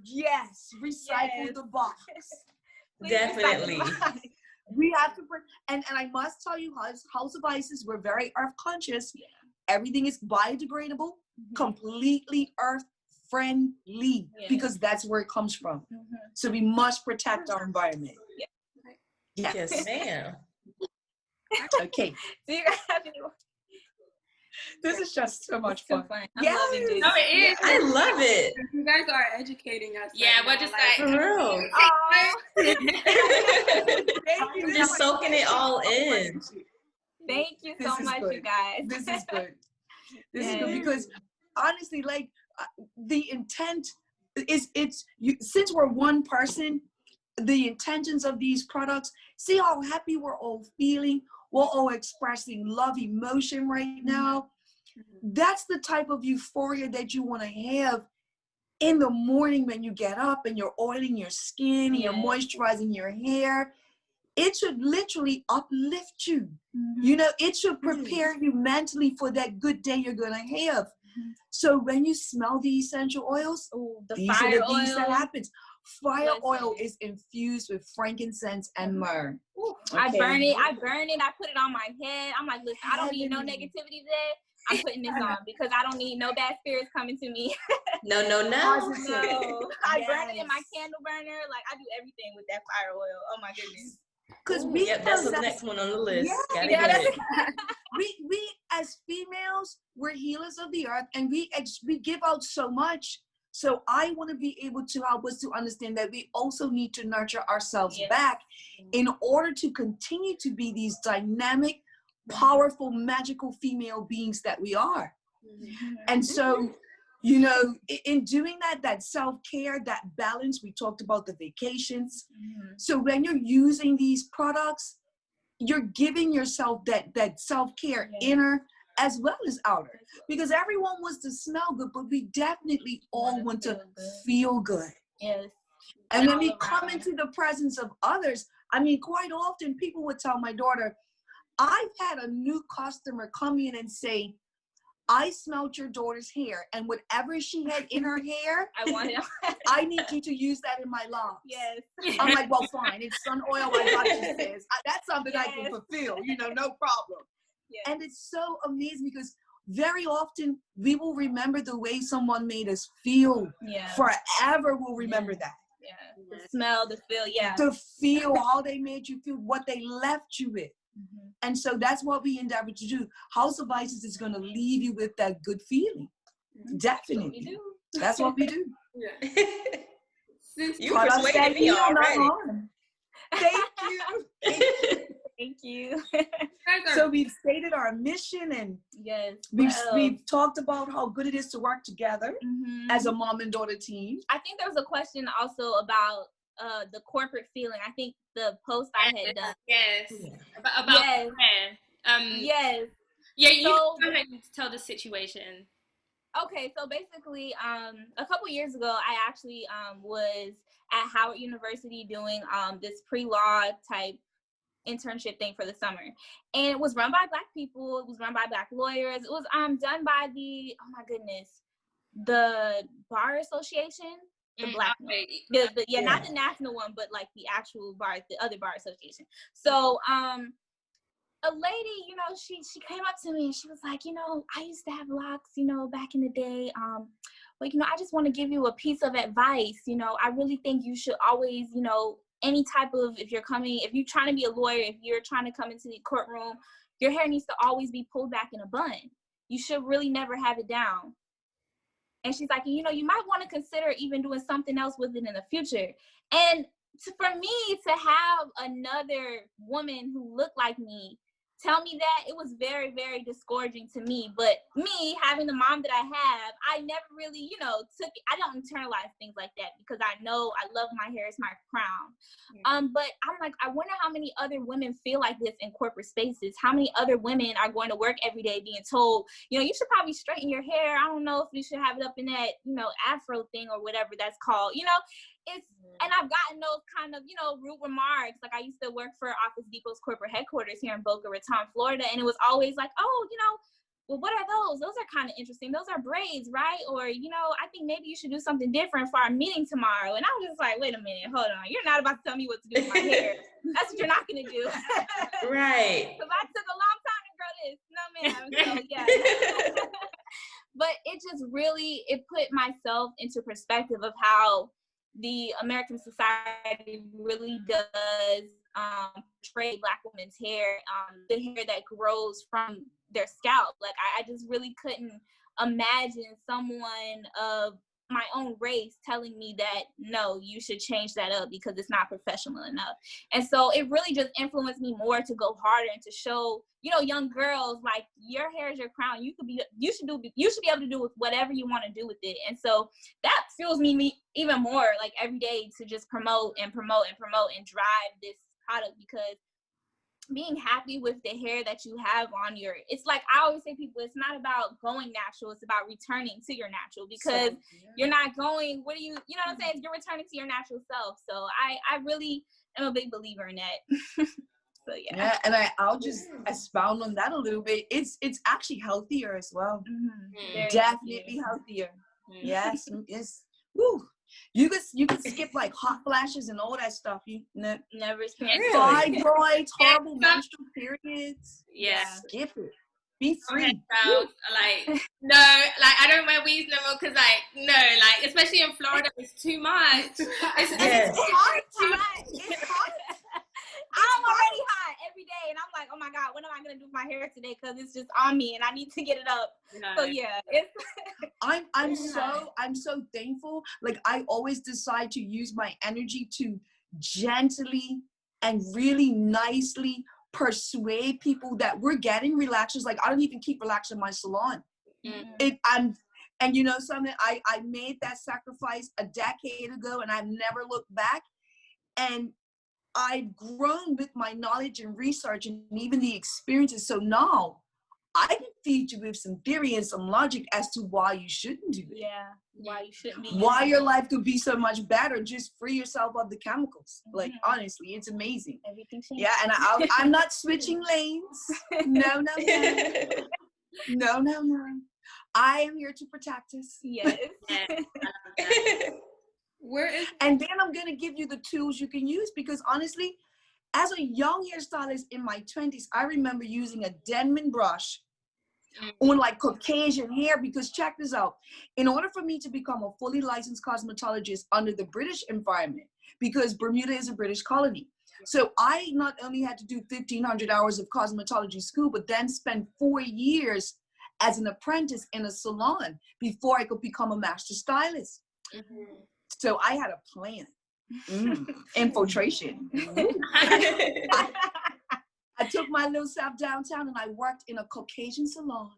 Yes, recycle the box. Definitely. We have to, and I must tell you, House of Isis, we're very earth conscious. Everything is biodegradable, completely earth friendly, because that's where it comes from. So we must protect our environment. Yes, ma'am. Okay. Do you guys have any? This is just so much fun. I'm loving this. No, it is. I love it. You guys are educating us. Yeah, we're just like, For real. Thank you. Just soaking it all in. Thank you so much, you guys. This is good. This is good because honestly, like the intent is since we're one person, the intentions of these products, see how happy we're all feeling. We're all expressing love, emotion right now. That's the type of euphoria that you want to have in the morning when you get up and you're oiling your skin, you're moisturizing your hair. It should literally uplift you. You know, it should prepare you mentally for that good day you're going to have. So when you smell the essential oils, these are the things that happens. Fire oil is infused with frankincense and myrrh. I burn it. I put it on my head. I'm like, listen, I don't need no negativity today. I'm putting this on because I don't need no bad spirits coming to me. No. I burn it in my candle burner. Like, I do everything with that fire oil. Oh my goodness. Because that's the next one on the list. We as females, we're healers of the earth, and we give out so much. So I want to be able to help us to understand that we also need to nurture ourselves back in order to continue to be these dynamic, powerful, magical female beings that we are. And so You know, in doing that self-care, that balance, we talked about the vacations. So when you're using these products, you're giving yourself that self-care inner as well as outer, because everyone wants to smell good, but we definitely all want to feel good. Yes. And when we come into the presence of others, I mean, quite often people would tell my daughter, I've had a new customer come in and say, I smelled your daughter's hair, and whatever she had in her hair, I want it. I need you to use that in my locks. Yes. I'm like, well, fine. It's sun oil. I got you, sis. That's something I can fulfill, you know, no problem. Yes. And it's so amazing because very often we will remember the way someone made us feel. Forever we'll remember that. Yeah. The smell, the feel, The feel, how they made you feel, what they left you with. And so that's what we endeavor to do. House of Isis is going to leave you with that good feeling. Definitely. That's what we do. Yeah. Since You persuaded me already. Thank you. Thank you. So we've stated our mission, and we've talked about how good it is to work together as a mom and daughter team. I think there was a question also about the corporate feeling. I think the post I had done. Yes. About yes. Yeah, you go ahead and tell the situation. Okay, so basically, a couple years ago, I actually was at Howard University doing this pre-law type internship thing for the summer, and it was run by Black people. It was run by Black lawyers. It was done by the the Bar Association, the Black one. Not the national one, but like the actual bar, the other bar association. So a lady, you know, she came up to me and she was like, you know, I used to have locks, you know, back in the day. But, you know, I just want to give you a piece of advice. You know, I really think you should always, you know, any type of, if you're trying to be a lawyer, if you're trying to come into the courtroom, your hair needs to always be pulled back in a bun. You should really never have it down. And she's like, you know, you might want to consider even doing something else with it in the future. And for me to have another woman who looked like me tell me that, it was very, very discouraging to me. But me, having the mom that I have, I never really, you know, I don't internalize things like that because I know I love my hair. It's my crown. But I'm like, I wonder how many other women feel like this in corporate spaces. How many other women are going to work every day being told, you know, you should probably straighten your hair. I don't know if you should have it up in that, you know, afro thing or whatever that's called, you know. And I've gotten those kind of, you know, rude remarks. Like, I used to work for Office Depot's corporate headquarters here in Boca Raton, Florida. And it was always like, oh, you know, well, what are those? Those are kind of interesting. Those are braids, right? Or, you know, I think maybe you should do something different for our meeting tomorrow. And I was just like, wait a minute, hold on. You're not about to tell me what to do with my hair. That's what you're not going to do. Right. Because I took a long time to grow this. No, ma'am. So, yeah. But it just really, it put myself into perspective of how the American society really does portray Black women's hair, the hair that grows from their scalp. Like, I just really couldn't imagine someone of my own race telling me that, no, you should change that up because it's not professional enough. And so it really just influenced me more to go harder and to show, you know, young girls, like, your hair is your crown. You should be able to do with whatever you want to do with it. And so that fuels me even more, like, every day to just promote and drive this product, because being happy with the hair that you have on it's like, I always say, people, it's not about going natural, it's about returning to your natural, because you're not going, you know what I'm saying? You're returning to your natural self. So I really am a big believer in that. So yeah, and I'll just expound on that a little bit. It's actually healthier as well. Definitely healthier. Yes, yes. Woo. You could skip like hot flashes and all that stuff. You never experienced fibroids, horrible menstrual periods. Yeah, skip it. Be free. Like, no, like, I don't wear weaves no more because, like, no, like, especially in Florida, it's too much. It's hard. It's hot. I'm already hot every day, and I'm like, oh my God, what am I gonna do with my hair today? Because it's just on me, and I need to get it up. No. So yeah, it's. I'm so thankful. Like, I always decide to use my energy to gently and really nicely persuade people that we're getting relaxers. Like, I don't even keep relaxers in my salon. And you know something, I made that sacrifice a decade ago and I've never looked back. And I've grown with my knowledge and research and even the experiences. So now I can feed you with some theory and some logic as to why you shouldn't do it. Yeah, why you shouldn't be. Why your life could be so much better. Just free yourself of the chemicals. Like, honestly, it's amazing. Everything changes. Yeah, and I'm not switching lanes. No, no, no. No, no, no. I am here to protect us. Yes. Where is And then I'm going to give you the tools you can use, because honestly, as a young hairstylist in my 20s, I remember using a Denman brush on like Caucasian hair, because check this out. In order for me to become a fully licensed cosmetologist under the British environment, because Bermuda is a British colony, so I not only had to do 1,500 hours of cosmetology school, but then spend 4 years as an apprentice in a salon before I could become a master stylist. So I had a plan. Infiltration. I took my little self downtown and I worked in a Caucasian salon.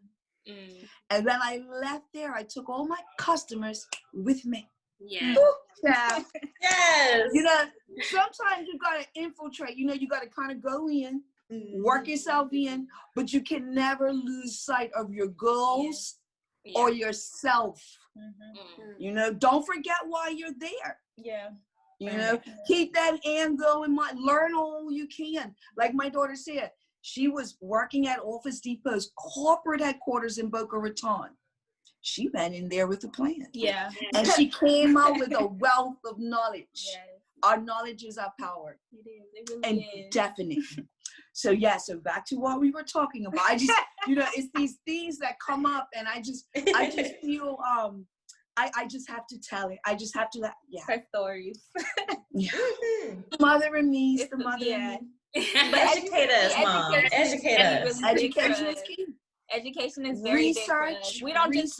And when I left there, I took all my customers with me. Yeah. Yeah. Yes. You know, sometimes you gotta infiltrate. You know, you gotta kind of go in, work yourself in, but you can never lose sight of your goals or yourself. You know, don't forget why you're there. Yeah. You know, keep that end going. Learn all you can. Like my daughter said, she was working at Office Depot's corporate headquarters in Boca Raton. She went in there with a plan. Yeah. And she came out with a wealth of knowledge. Yes. Our knowledge is our power. It is. It really And is. definitely. So yeah, so back to what we were talking about. I just, you know, it's these things that come up and I just feel, I just have to tell it. I just have to Her stories. Mother and me, it's the mother and me. But educate us, Mom. Educate us. Education is key. Education is very big for us. We don't just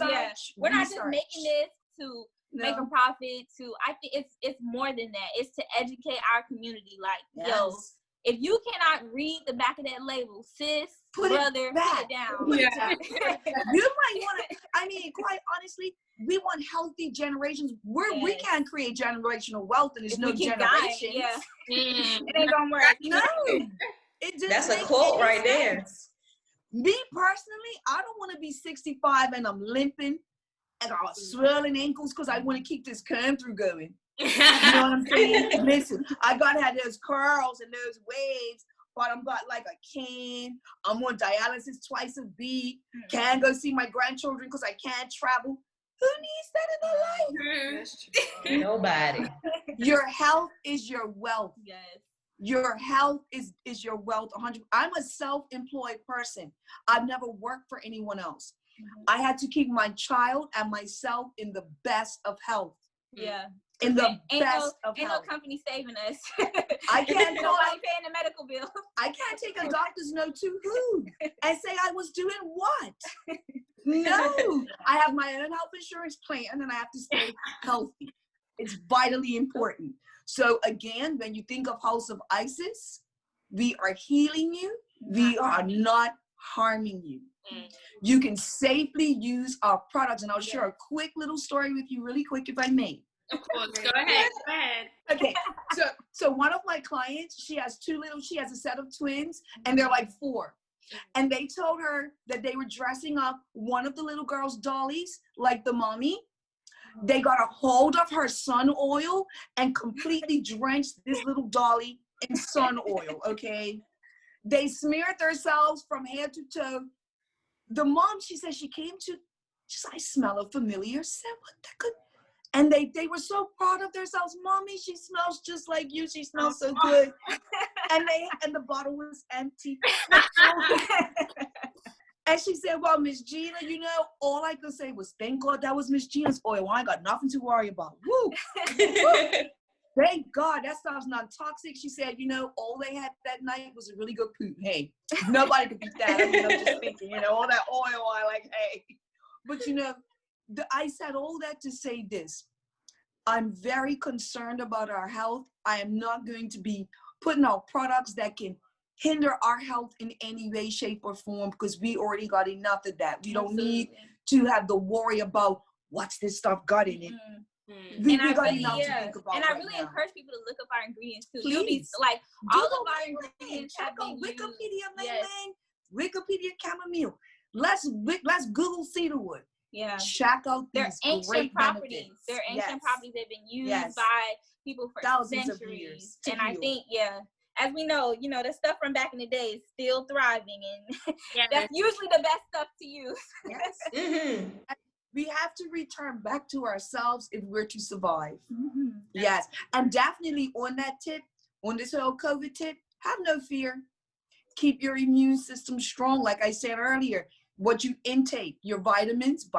we're not just making this to make a profit. I think it's more than that. It's to educate our community. Like, yo, if you cannot read the back of that label, sis, brother, put it down. You might want to. I mean, quite honestly, we want healthy generations. We can't create generational wealth, and there's no generation. It ain't gonna work. No, that's a quote right there. Me personally, I don't want to be 65 and I'm limping and I got swelling ankles because I want to keep this comb through going. You know what I'm saying? Listen, I gotta have those curls and those waves, but I'm got like a cane. I'm on dialysis twice a week. Can't go see my grandchildren because I can't travel. Who needs that in their life? Nobody. Your health is your wealth. Yes. Your health is your wealth. 100. I'm a self-employed person. I've never worked for anyone else. I had to keep my child and myself in the best of health. Yeah. In the best of health. Ain't no company saving us. I can't go. Nobody paying the medical bill. I can't take a doctor's note to who and say I was doing what? No. I have my own health insurance plan and I have to stay healthy. It's vitally important. So again, when you think of House of Isis, we are healing you. We are not harming you. You can safely use our products. And I'll share a quick little story with you really quick if I may. Of course, go ahead. Okay, so one of my clients, she has a set of twins and they're like 4. And they told her that they were dressing up one of the little girls' dollies like the mommy. They got a hold of her sun oil and completely drenched this little dolly in sun oil, okay? They smeared themselves from head to toe. The mom, she said she came to, I smell a familiar scent. What the good? And they were so proud of themselves. Mommy, she smells just like you. She smells so good. And the bottle was empty. And she said, well, Miss Gina, you know, all I could say was, thank God that was Miss Gina's oil. I ain't got nothing to worry about. Woo! Woo! Thank God that stuff's not toxic. She said, you know, all they had that night was a really good poop. Hey, nobody could beat that. I mean, I'm just thinking, you know, all that oil, I like, hey. But, you know, I said all that to say this. I'm very concerned about our health. I am not going to be putting out products that can hinder our health in any way, shape, or form because we already got enough of that. We don't need to have the worry about what's this stuff got in it? And I really, and I really now. encourage people to look up our ingredients too. Please. You'll be like, all of our Google ingredients check have been out Wikipedia, used. Wikipedia chamomile. Let's Google cedarwood. Yeah. Check out They're these ancient great properties. benefits. They're ancient properties. They've been used Yes. by people for thousands centuries. of years. And I think, as we know, the stuff from back in the day is still thriving, and that's usually the best stuff to use. Yes. Mm-hmm. We have to return back to ourselves if we're to survive. Mm-hmm. Yes. And definitely on that tip, on this whole COVID tip, have no fear. Keep your immune system strong. Like I said earlier, what you intake, your vitamins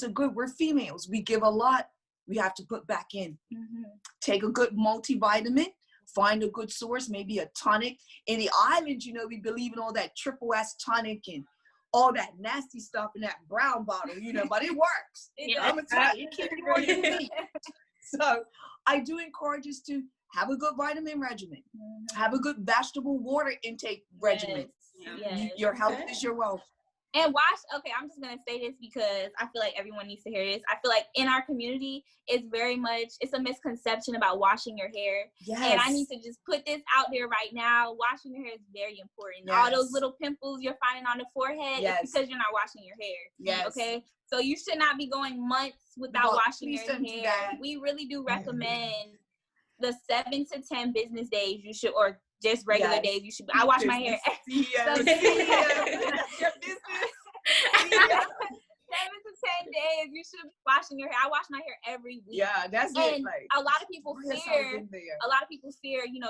are good. We're females. We give a lot. We have to put back in. Mm-hmm. Take a good multivitamin. Find a good source, maybe a tonic. In the islands, we believe in all that triple S tonic and all that nasty stuff in that brown bottle, but it works. I'm going to tell you, keep it more than me. So I do encourage us to have a good vitamin regimen. Mm-hmm. Have a good vegetable water intake regimen. Yes. Your health is your wealth. And I'm just going to say this because I feel like everyone needs to hear this. I feel like in our community, it's a misconception about washing your hair. Yes. And I need to just put this out there right now. Washing your hair is very important. Yes. All those little pimples you're finding on the forehead, it's because you're not washing your hair. Yes. Okay? So you should not be going months without washing your hair. We really do recommend the 7 to 10 business days you should, or just regular days you should. I wash my hair. 7 to 10 days you should be washing your hair. I wash my hair every week. Yeah, that's it. Like, a lot of people fear,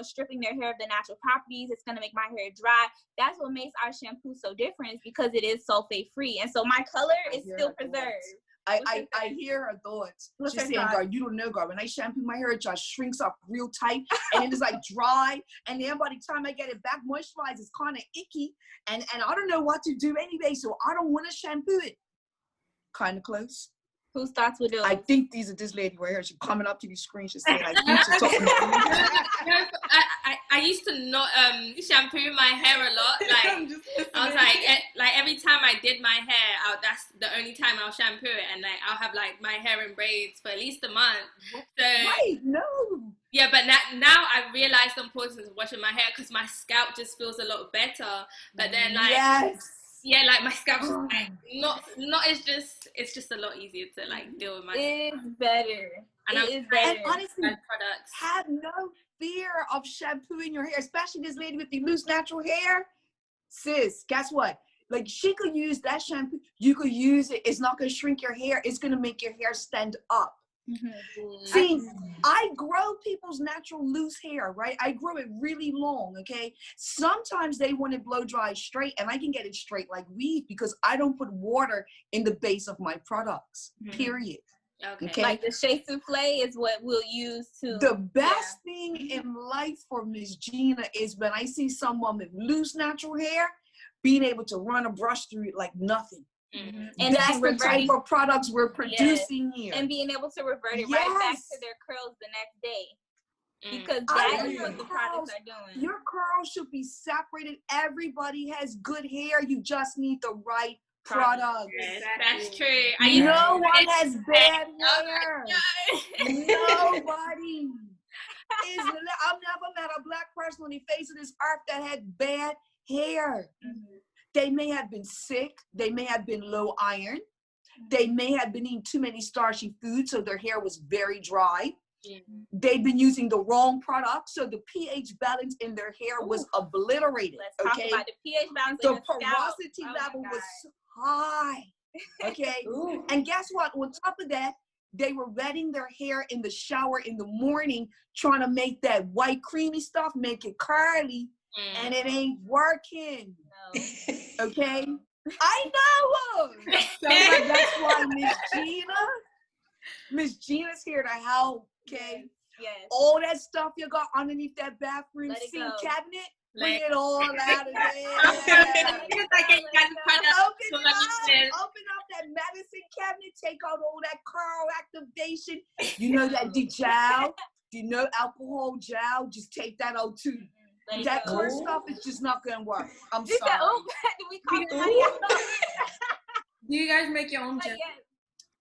stripping their hair of the natural properties. It's going to make my hair dry. That's what makes our shampoo so different, is because it is sulfate free. And so my color is still preserved. I hear her thoughts. She's saying, God, you don't know, God, when I shampoo my hair, it just shrinks up real tight and it is like dry. And then by the time I get it back moisturized, it's kind of icky. And I don't know what to do anyway, so I don't want to shampoo it. Kind of close. Who starts with those? I think these are this lady right here. She's coming up to these screens. She's saying, I think she's talking about I used to not shampoo my hair a lot. Like I was like every time I did my hair, that's the only time I'll shampoo it, and like I'll have like my hair in braids for at least a month. So right, no. Yeah, but now I realize the importance of washing my hair because my scalp just feels a lot better. But then like my scalp's just like it's just a lot easier to like deal with my. It's better. And And honestly, products. Have no fear of shampooing your hair, especially this lady with the loose natural hair. Sis, guess what? Like, she could use that shampoo. You could use it. It's not going to shrink your hair. It's going to make your hair stand up. Mm-hmm. See, I grow people's natural loose hair, right? I grow it really long, okay? Sometimes they want it blow dry straight, and I can get it straight like weave because I don't put water in the base of my products, period. Okay. Like the shea souffle is what we'll use to. The best thing in life for Miss Gina is when I see someone with loose natural hair, being able to run a brush through it like nothing. Mm-hmm. And that's the type of products we're producing here. And being able to revert it right back to their curls the next day. Because that is what the products are doing. Your curls should be separated. Everybody has good hair. You just need the right product. Yes, that's true. No one has bad hair. Nobody. I've never met a black person on the face of this earth that had bad hair. Mm-hmm. They may have been sick. They may have been low iron. They may have been eating too many starchy foods, so their hair was very dry. Mm-hmm. They've been using the wrong product, so the pH balance in their hair was obliterated. Let's talk about the pH balance. The porosity level was high. Okay. And guess what? On top of that, they were wetting their hair in the shower in the morning, trying to make that white creamy stuff, make it curly, and it ain't working. No. Okay. I know. So that's why Miss Gina's here to help. Okay. Yes. All that stuff you got underneath that bathroom sink cabinet, bring it all out of there. Open up that medicine cabinet, take out all that curl activation. You know that gel, alcohol gel, just take that out too. That curl stuff is just not gonna work. I'm sorry. Do you guys make your own gel?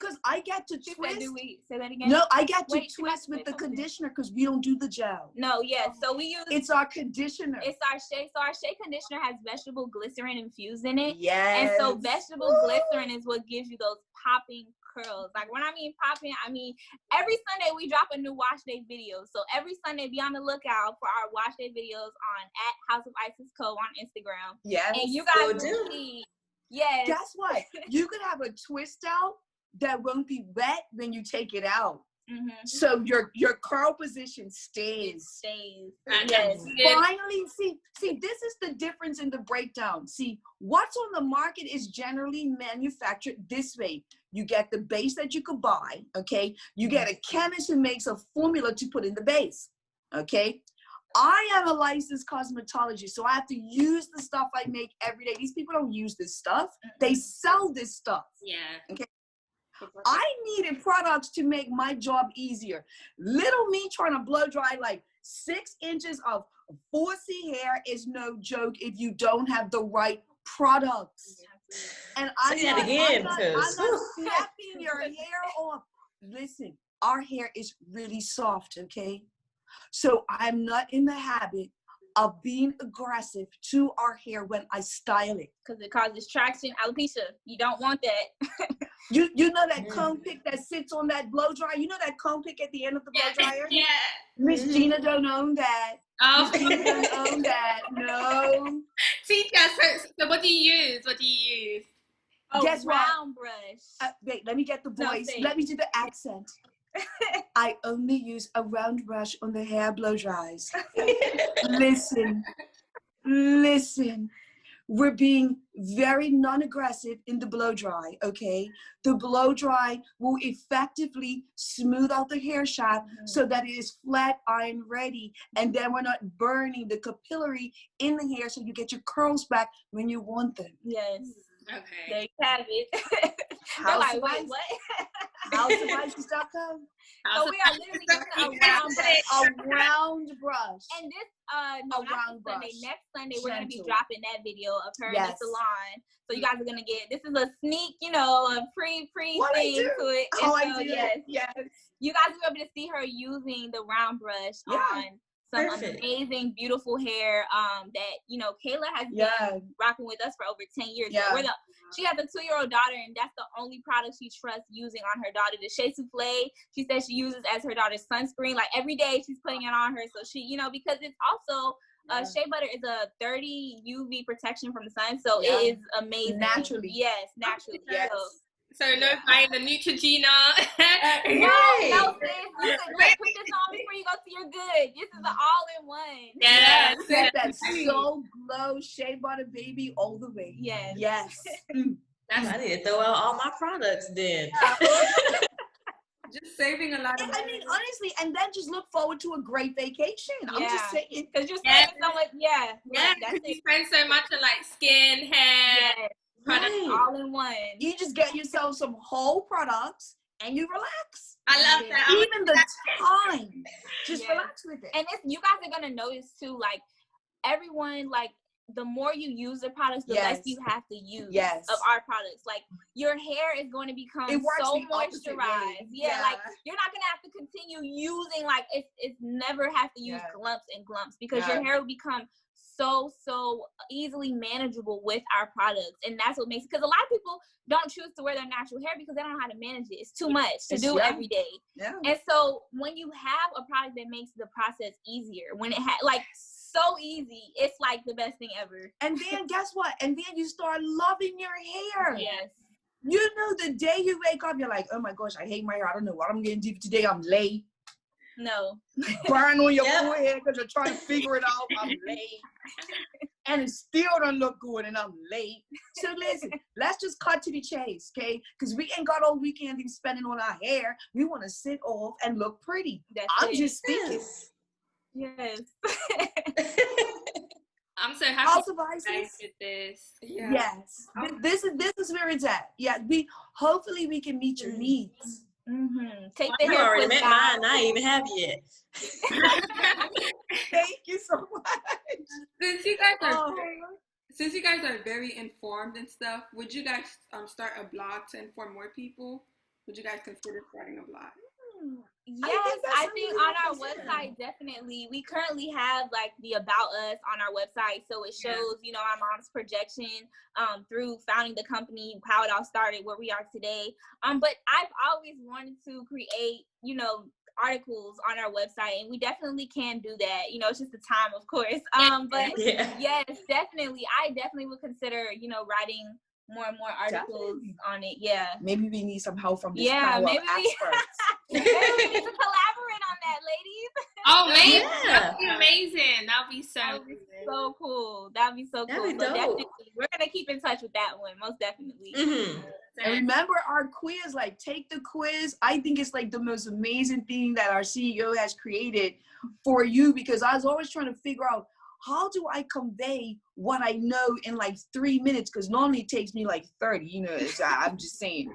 because I get to She twist. said, do we say that again? No, I get to Wait, she twist got to with say the something. conditioner because we don't do the gel. No, yes. So we use It's our conditioner. it's our shea. So our shea conditioner has vegetable glycerin infused in it. Yes. And so vegetable glycerin is what gives you those popping curls. Like when I mean popping, I mean every Sunday we drop a new wash day video. So every Sunday be on the lookout for our wash day videos on @HouseOfIsisCo on Instagram. Yes. And you guys Will will do. see. Yes. Guess what? You could have a twist out that won't be wet when you take it out. Mm-hmm. So your curl position It stays. stays. And Yes. that's good. Finally, see, this is the difference in the breakdown. See, what's on the market is generally manufactured this way. You get the base that you could buy, okay? You get a chemist who makes a formula to put in the base, okay? I am a licensed cosmetologist, so I have to use the stuff I make every day. These people don't use this stuff. They sell this stuff. Yeah. Okay. I needed products to make my job easier. Little me trying to blow dry like 6 inches of 4C hair is no joke if you don't have the right products. And I'm Say that not, again, I'm because- not snapping your hair off. Listen, our hair is really soft, okay? So I'm not in the habit of being aggressive to our hair when I style it. Because it causes traction, alopecia. You don't want that. You know that comb pick that sits on that blow dryer? You know that comb pick at the end of the blow dryer? Yeah. Miss Gina don't own that. Oh. Miss Gina don't own that. No. Teach us. So what do you use? What do you use? A Guess what? round brush. Wait, let me get the No, voice. say Let me do the accent. I only use a round brush on the hair blow dries. Listen. We're being very non-aggressive in the blow dry, okay? The blow dry will effectively smooth out the hair shaft so that it is flat iron ready, and then we're not burning the capillary in the hair so you get your curls back when you want them. Yes. Okay. There you have it. They're like, wait, what? HouseOfIsis.com. So we are literally using a round brush. A round brush. And this, A no, not round this Sunday. brush. Next Sunday, we're going to be Gentle. dropping that video of her in the Yes. salon. So you guys are going to get, this is a sneak, a pre What I thing do. to it. Oh, And I so, do. yes, Yes. you guys will be able to see her using the round brush Yeah. on some Perfect. amazing, beautiful hair that, Kayla has Yeah. been rocking with us for over 10 years. Yeah. She has a 2-year-old daughter, and that's the only product she trusts using on her daughter. The Shea Souffle, she says she uses as her daughter's sunscreen. Like every day she's putting it on her. So she, because it's also, shea butter is a 30 UV protection from the sun. So Yeah. it is amazing. Naturally. Yes, naturally. Yes. So, So no buying the Neutrogena. Right. no, sis, you can put this on before you go to your good. This is the all-in-one. Yes. Set that Soul Glow Shea Butter Baby all the way. Yes. Yes. I need to throw out all my products then. Just saving a lot of I money. mean, honestly, and then just look forward to a great vacation. I'm just Yeah. saying. Because you're Yeah. saving so much. Yeah. Yeah, That's because you it. spend so much on like skin, hair, Yes. products. Right. All in one. You just get yourself some whole products and you relax. I love that. I'm Even the time, just Yes. relax with it. And you guys are gonna notice too, like everyone, like the more you use the products, the less Yes. you have to use Yes. of our products. Like your hair is going to become It works so the opposite way. moisturized. Yeah, like you're not gonna have to continue using like it's never have to use Yeah. glumps and glumps because Yeah. your hair will become so easily manageable with our products. And that's what makes it, because a lot of people don't choose to wear their natural hair because they don't know how to manage it. It's too much to It's do young. every day. Yeah. And so when you have a product that makes the process easier, when it like so easy, it's like the best thing ever. And then guess what? And then you start loving your hair. Yes. You know, the day you wake up, you're like, oh my gosh, I hate my hair. I don't know what I'm getting to do today. I'm late. No. Burn on your Yep. forehead because you're trying to figure it out. I'm late. And it still don't look good and I'm late. So listen, let's just cut to the chase, okay? Because we ain't got all weekend to be spending on our hair. We want to sit off and look pretty. That's I'm it. just speaking. Yes. I'm so happy House of you guys Isis. did this. Yeah. Yes. This is where it's at. Yeah, hopefully we can meet your needs. Mm-hmm. Take the You hair already twist met out. mine. I ain't even have yet. Thank you so much. Since you guys are Oh. since you guys are very informed and stuff, would you guys start a blog to inform more people? Would you guys consider starting a blog? Yes, I think on our website, definitely. We currently have like the About Us on our website. So it shows, you know, our mom's projection through founding the company, how it all started, where we are today. But I've always wanted to create, you know, articles on our website, and we definitely can do that. You know, it's just the time, of course. But yes, definitely. I definitely would consider, you know, writing more and more articles on it. Yeah. Maybe we need some help from this panel of experts. Maybe we need to collaborate on that, ladies. Oh, maybe. That'd be amazing. That'd be so cool. That'd be so cool. So definitely, we're gonna keep in touch with that one, most definitely. Mm-hmm. And remember our quiz, like take the quiz. I think it's like the most amazing thing that our CEO has created for you, because I was always trying to figure out, how do I convey what I know in like 3 minutes? Because normally it takes me like 30, you know, I'm just saying.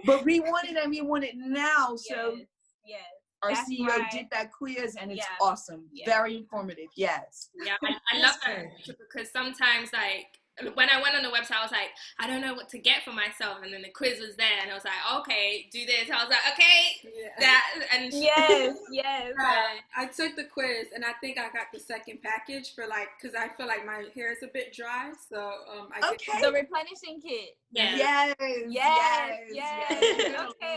But we want it and we want it now. So yes. Our CEO did that quiz and it's awesome. Very informative. Yes. Yeah, I love that, because sometimes like when I went on the website, I was like, I don't know what to get for myself, and then the quiz was there, and I was like, okay, do this. I was like, okay, that, and yes. I took the quiz, and I think I got the second package for like, because I feel like my hair is a bit dry, so the replenishing kit. Yes. Okay,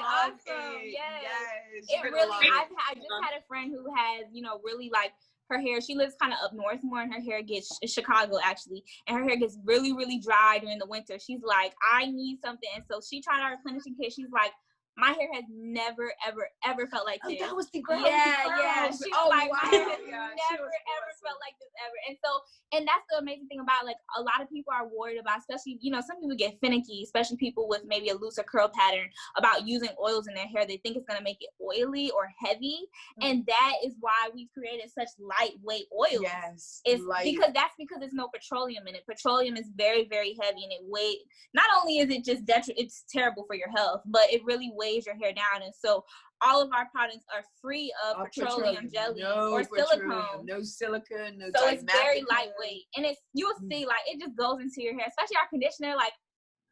awesome. Yes. It really. I just had a friend who has, you know, really like. Her hair, she lives kind of up north more, and her hair gets, Chicago actually, and her hair gets really, really dry during the winter. She's like, I need something. And so she tried our replenishing kit. She's like, my hair has never, ever felt like this. That was the girl. Yeah. She's like, my hair has never, ever felt like this ever. And so, and that's the amazing thing about, like, a lot of people are worried about, especially, you know, some people get finicky, especially people with maybe a looser curl pattern, about using oils in their hair. They think it's going to make it oily or heavy. And that is why we created such lightweight oils. Yes. It's because there's no petroleum in it. Petroleum is very, very heavy, and it weighs, not only is it just it's terrible for your health, but it really weighs your hair down. And so all of our products are free of petroleum jelly or silicone. No silicone, no. So it's very lightweight, and you'll see, like, it just goes into your hair, especially our conditioner. Like,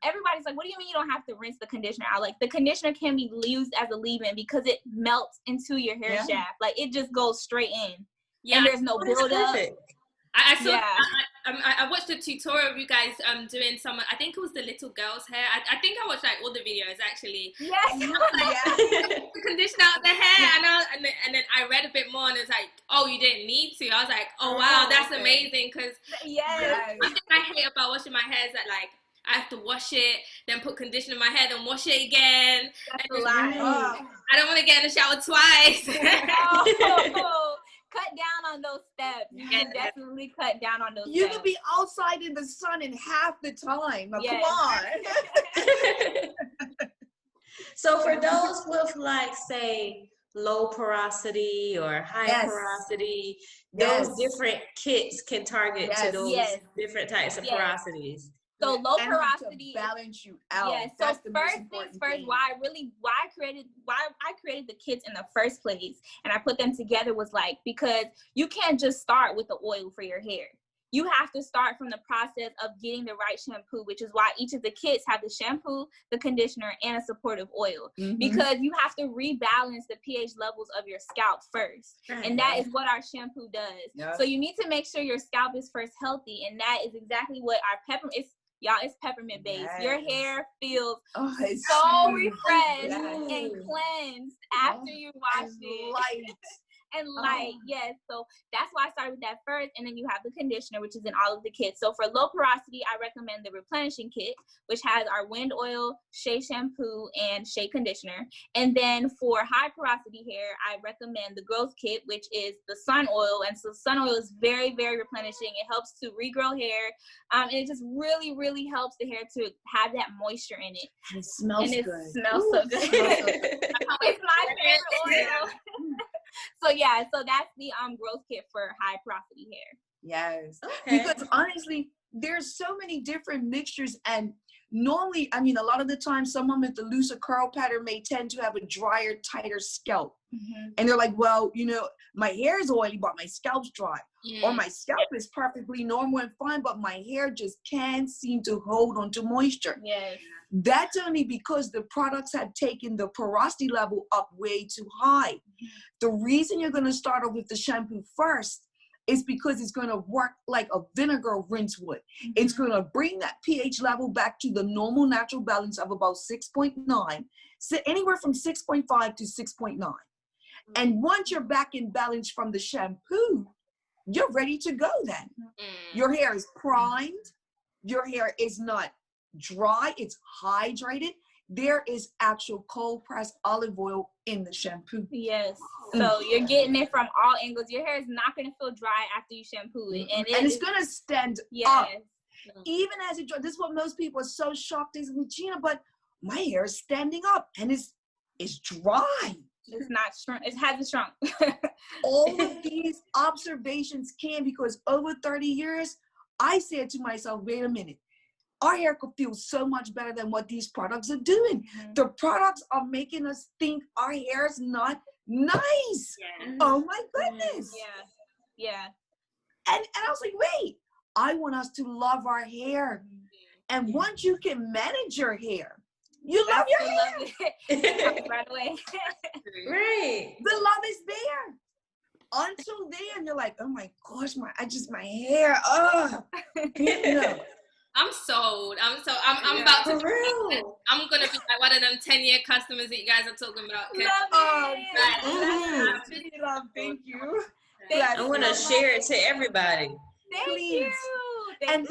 everybody's like, what do you mean you don't have to rinse the conditioner out? Like, the conditioner can be used as a leave-in because it melts into your hair shaft. Like, it just goes straight in. Yeah. And there's no build-up. I saw. I watched a tutorial of you guys doing some. I think it was the little girl's hair. I think I watched like all the videos actually. Yes. The conditioner out the hair, and then I read a bit more, and it's like, oh, you didn't need to. I was like, oh wow, that's amazing. Because one thing I hate about washing my hair is that, like, I have to wash it, then put conditioner in my hair, then wash it again. That's a lot. I don't want to get in the shower twice. No. Cut down on those steps. You can definitely cut down on those steps. You can be outside in the sun in half the time. Now, come on. So for those with, like, say, low porosity or high porosity, those different kits can target to those different types of porosities. So low porosity to balance you out. Yes. That's so first things first, why I created the kits in the first place, and I put them together, was like, because you can't just start with the oil for your hair. You have to start from the process of getting the right shampoo, which is why each of the kits have the shampoo, the conditioner, and a supportive oil. Because you have to rebalance the pH levels of your scalp first. And that is what our shampoo does. So you need to make sure your scalp is first healthy, and that is exactly what our peppermint is. Y'all, it's peppermint based. Your hair feels so refreshed and cleansed after you wash it. And light, so that's why I started with that first. And then you have the conditioner, which is in all of the kits. So for low porosity, I recommend the replenishing kit, which has our wind oil, shea shampoo, and shea conditioner. And then for high porosity hair, I recommend the growth kit, which is the sun oil. And so sun oil is very, very replenishing. It helps to regrow hair, and it just really, really helps the hair to have that moisture in it. And it smells good. It smells so good. It's my favorite oil. So that's the growth kit for high porosity hair. Yes. Because honestly, there's so many different mixtures, and normally, I mean, a lot of the time, someone with the looser curl pattern may tend to have a drier, tighter scalp. And they're like, well, you know, my hair is oily, but my scalp's dry. or my scalp is perfectly normal and fine, but my hair just can't seem to hold onto moisture. Yes. That's only because the products have taken the porosity level up way too high. The reason you're going to start off with the shampoo first is because it's going to work like a vinegar rinse would. It's going to bring that pH level back to the normal natural balance of about 6.9, so anywhere from 6.5 to 6.9. And once you're back in balance from the shampoo, you're ready to go then. Your hair is primed. Your hair is not dry. It's hydrated. There is actual cold pressed olive oil in the shampoo. Yes. So you're getting it from all angles. Your hair is not going to feel dry after you shampoo it. And it's going to stand up. Even as it dries. This is what most people are so shocked is, Gina, but my hair is standing up and it's dry. It's not shrunk. It hasn't shrunk. All of these observations can, because over 30 years, I said to myself, wait a minute. Our hair could feel so much better than what these products are doing. The products are making us think our hair is not nice. Oh my goodness. Yeah. And I was like, wait, I want us to love our hair. And once you can manage your hair, you love your hair. Right away. Right. The love is there. Until then, you're like, oh my gosh, my hair. No. I'm sold. I'm about to. I'm gonna be like one of them 10-year customers that you guys are talking about. Thank you. I want to share it to everybody. Thank you. And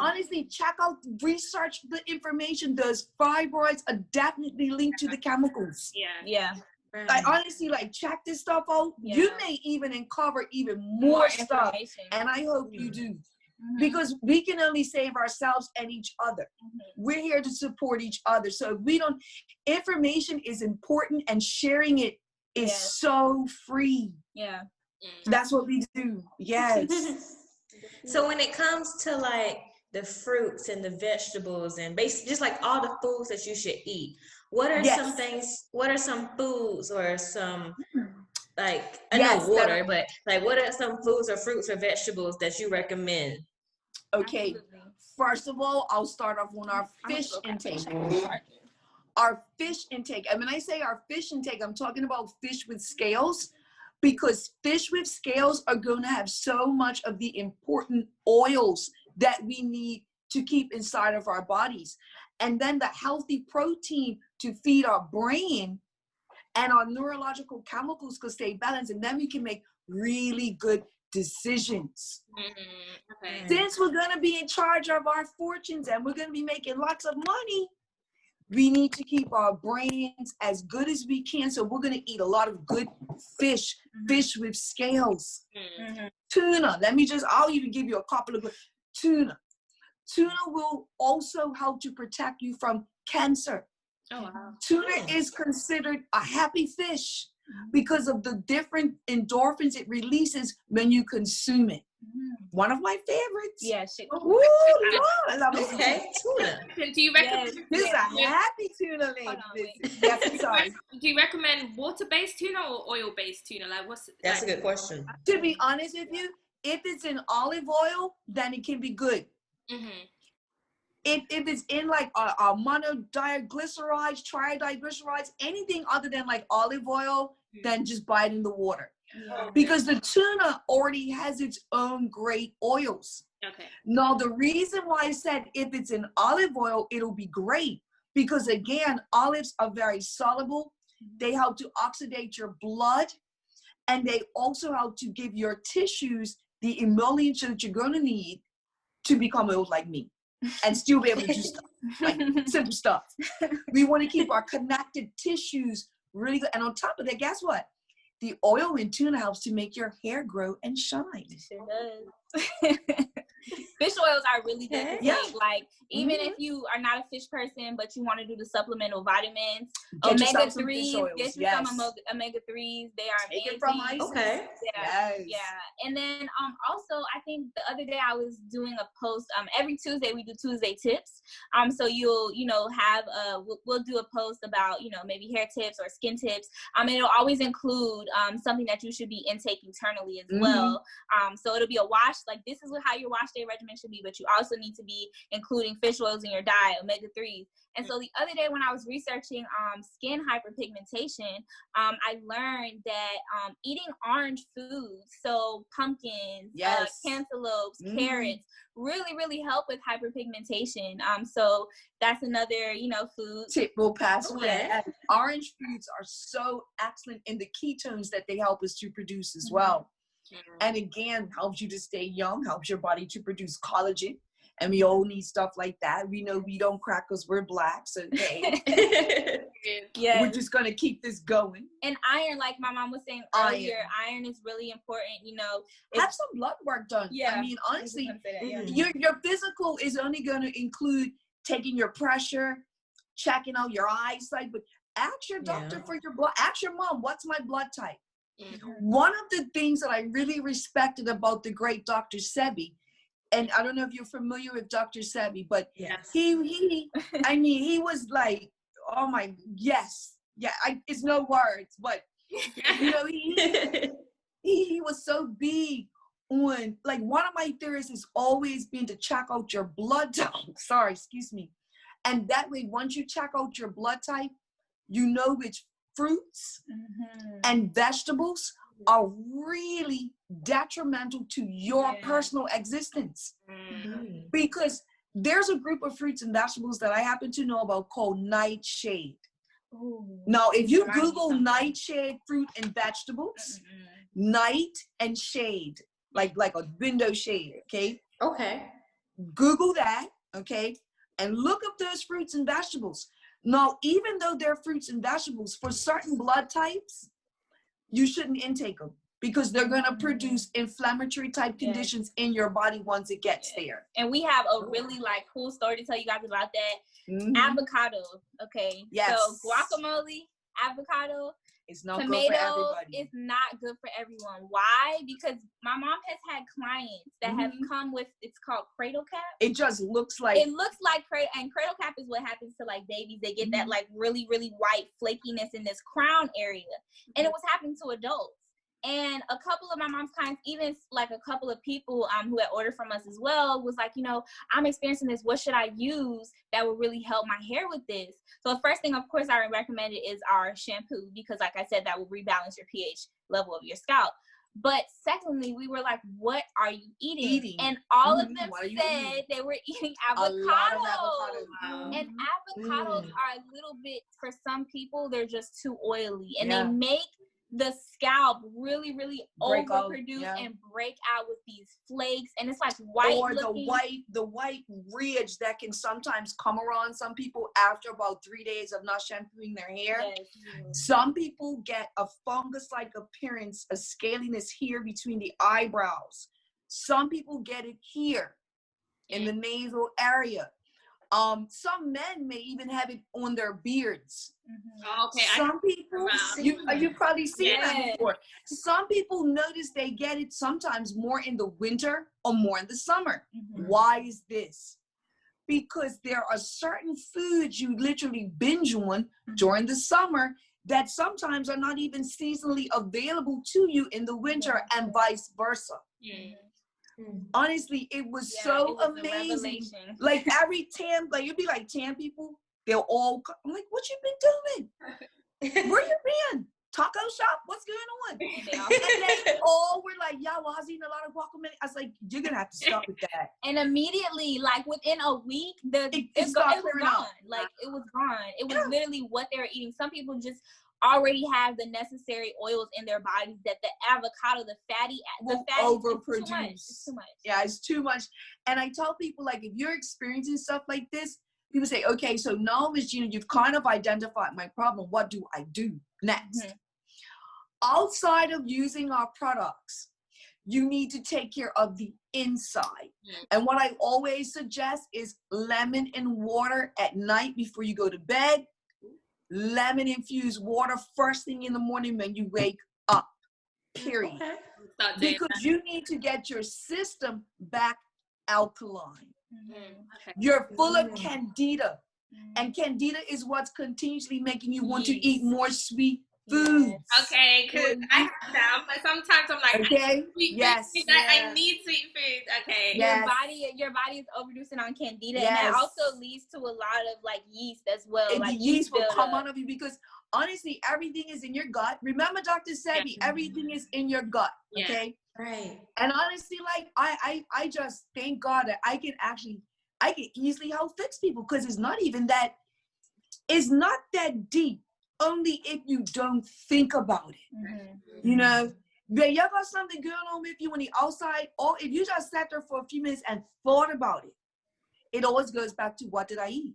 honestly, check out, research the information. Those fibroids are definitely linked to the chemicals. Yeah. Like honestly, like check this stuff out. You may even uncover even more stuff, and I hope you do. Because we can only save ourselves and each other. We're here to support each other. So if we don't, information is important, and sharing it is so free. Yeah. That's what we do. Yes. So when it comes to like the fruits and the vegetables and basically just like all the foods that you should eat, what are some things, what are some foods or some like, I know water, but like what are some foods or fruits or vegetables that you recommend? Okay. First of all, I'll start off on our fish intake. Our fish intake. And when I say our fish intake, I'm talking about fish with scales, because fish with scales are going to have so much of the important oils that we need to keep inside of our bodies. And then the healthy protein to feed our brain, and our neurological chemicals could stay balanced, and then we can make really good decisions. Since we're going to be in charge of our fortunes and we're going to be making lots of money, we need to keep our brains as good as we can. So we're going to eat a lot of good fish, fish with scales. Tuna. I'll even give you a couple of good. Tuna. Tuna will also help to protect you from cancer. Oh, wow. Tuna is considered a happy fish because of the different endorphins it releases when you consume it. One of my favorites. Yes. Woo, Lord, I love it. Okay, tuna. Do you recommend This is a happy tuna link. Yes, I'm sorry. Do you recommend water-based tuna or oil-based tuna? Like, That's a good question. To be honest with you, if it's in olive oil, then it can be good. If it's in like a monoglycerides, tridiglycerides, anything other than like olive oil, then just buy it in the water. Because the tuna already has its own great oils. Now, the reason why I said if it's in olive oil, it'll be great, because again, olives are very soluble. They help to oxidate your blood, and they also help to give your tissues the emollients that you're going to need to become old like me and still be able to do stuff, like simple stuff. We want to keep our connected tissues really good. And on top of that, guess what? The oil in tuna helps to make your hair grow and shine. It sure does. Fish oils are really good to Yeah. take. Like, even if you are not a fish person, but you want to do the supplemental vitamins, Get yourself some omega-3s, fish oils. get you Yes. some omega-3s. They are Take amazing. it from Isis. Okay. Yeah, Yes. yeah. And then also, I think the other day I was doing a post. Every Tuesday we do Tuesday tips. So you'll have we'll do a post about maybe hair tips or skin tips. And it'll always include something that you should be intake internally as well. So it'll be a wash, like this is how your wash day regimen should be, but you also need to be including fish oils in your diet, omega-3s. And so the other day when I was researching skin hyperpigmentation, I learned that eating orange foods, so pumpkins, cantaloupes, carrots, really help with hyperpigmentation. So that's another, food tip we'll pass on. Okay. And orange foods are so excellent in the ketones that they help us to produce as well. And again, helps you to stay young, helps your body to produce collagen. And we all need stuff like that. We know we don't crack because we're blacks, okay? Yeah. We're just going to keep this going. And iron, like my mom was saying earlier, iron is really important. Have some blood work done. Yeah. I mean, honestly, that, your physical is only going to include taking your pressure, checking out your eyesight, but ask your doctor for your blood. Ask your mom, what's my blood type? One of the things that I really respected about the great Dr. Sebi, and I don't know if you're familiar with Dr. Sebi, but he he was like, oh my, yes. Yeah, it's no words, but, he was so big on, like, one of my theories has always been to check out your blood type. Sorry, excuse me. And that way, once you check out your blood type, you know which fruits and vegetables are really detrimental to your personal existence. Because there's a group of fruits and vegetables that I happen to know about called nightshade. Now, if you Google nightshade fruit and vegetables, night and shade, like a window shade, okay? Okay. Google that, okay? And look up those fruits and vegetables. Now, even though they're fruits and vegetables, for certain blood types, you shouldn't intake them because they're going to produce inflammatory type conditions in your body once it gets there. And we have a really cool story to tell you guys about that. Avocado, okay? Yes. So guacamole, avocado, it's not tomatoes, good for everybody. It's not good for everyone. Why? Because my mom has had clients that have come with, it's called cradle cap. It just looks like. It looks like cradle, and cradle cap is what happens to babies. They get that really, really white flakiness in this crown area. And it was happening to adults. And a couple of my mom's clients, even a couple of people who had ordered from us as well, was like, I'm experiencing this. What should I use that will really help my hair with this? So the first thing, of course, I recommended is our shampoo because, like I said, that will rebalance your pH level of your scalp. But secondly, we were like, what are you eating? And all of them said they were eating avocados. A lot of avocados. And avocados are a little bit, for some people, they're just too oily. And they make the scalp really, really overproduce and break out with these flakes, and it's like white or looking. the white ridge that can sometimes come around some people after about 3 days of not shampooing their hair. Some people get a fungus-like appearance, a scaliness here between the eyebrows. Some people get it here in the nasal area. Some men may even have it on their beards. Okay. Some people, you've probably seen that before. Some people notice they get it sometimes more in the winter or more in the summer. Why is this? Because there are certain foods you literally binge on during the summer that sometimes are not even seasonally available to you in the winter and vice versa. Honestly, it was so amazing. Like every tan, you'd be like tan people, they'll all come. I'm like, what you been doing? Where you been? Taco shop? What's going on? And they all were like, yeah, well, I was eating a lot of guacamole. I was like, you're gonna have to stop with that. And immediately, within a week, it was gone. It was gone. It was literally what they were eating. Some people just already have the necessary oils in their bodies that the avocado, the fatty overproduce. It's too much. Yeah, it's too much. And I tell people, if you're experiencing stuff like this, people say, okay, so now, Ms. Gina, you've kind of identified my problem. What do I do next? Outside of using our products, you need to take care of the inside. And what I always suggest is lemon and water at night before you go to bed. Lemon infused water first thing in the morning when you wake up, period. Okay. Because you need to get your system back alkaline. Okay. You're full of candida, and candida is what's continuously making you want to eat more sweet foods. Okay, because I have that, but sometimes I'm like, Okay. I need sweet food. I need sweet food. Okay. Yes. Your body is overproducing on candida, Yes. and that also leads to a lot of like yeast as well. And like the yeast will come buildup. out of you because honestly, everything is in your gut. Remember, Dr. Sebi, everything is in your gut. Okay. Right. And honestly, like I just thank God that I can easily help fix people, because it's not that deep. Only if you don't think about it. You know, but y'all got something going on with you on the outside, or if you just sat there for a few minutes and thought about it, it always goes back to, what did I eat?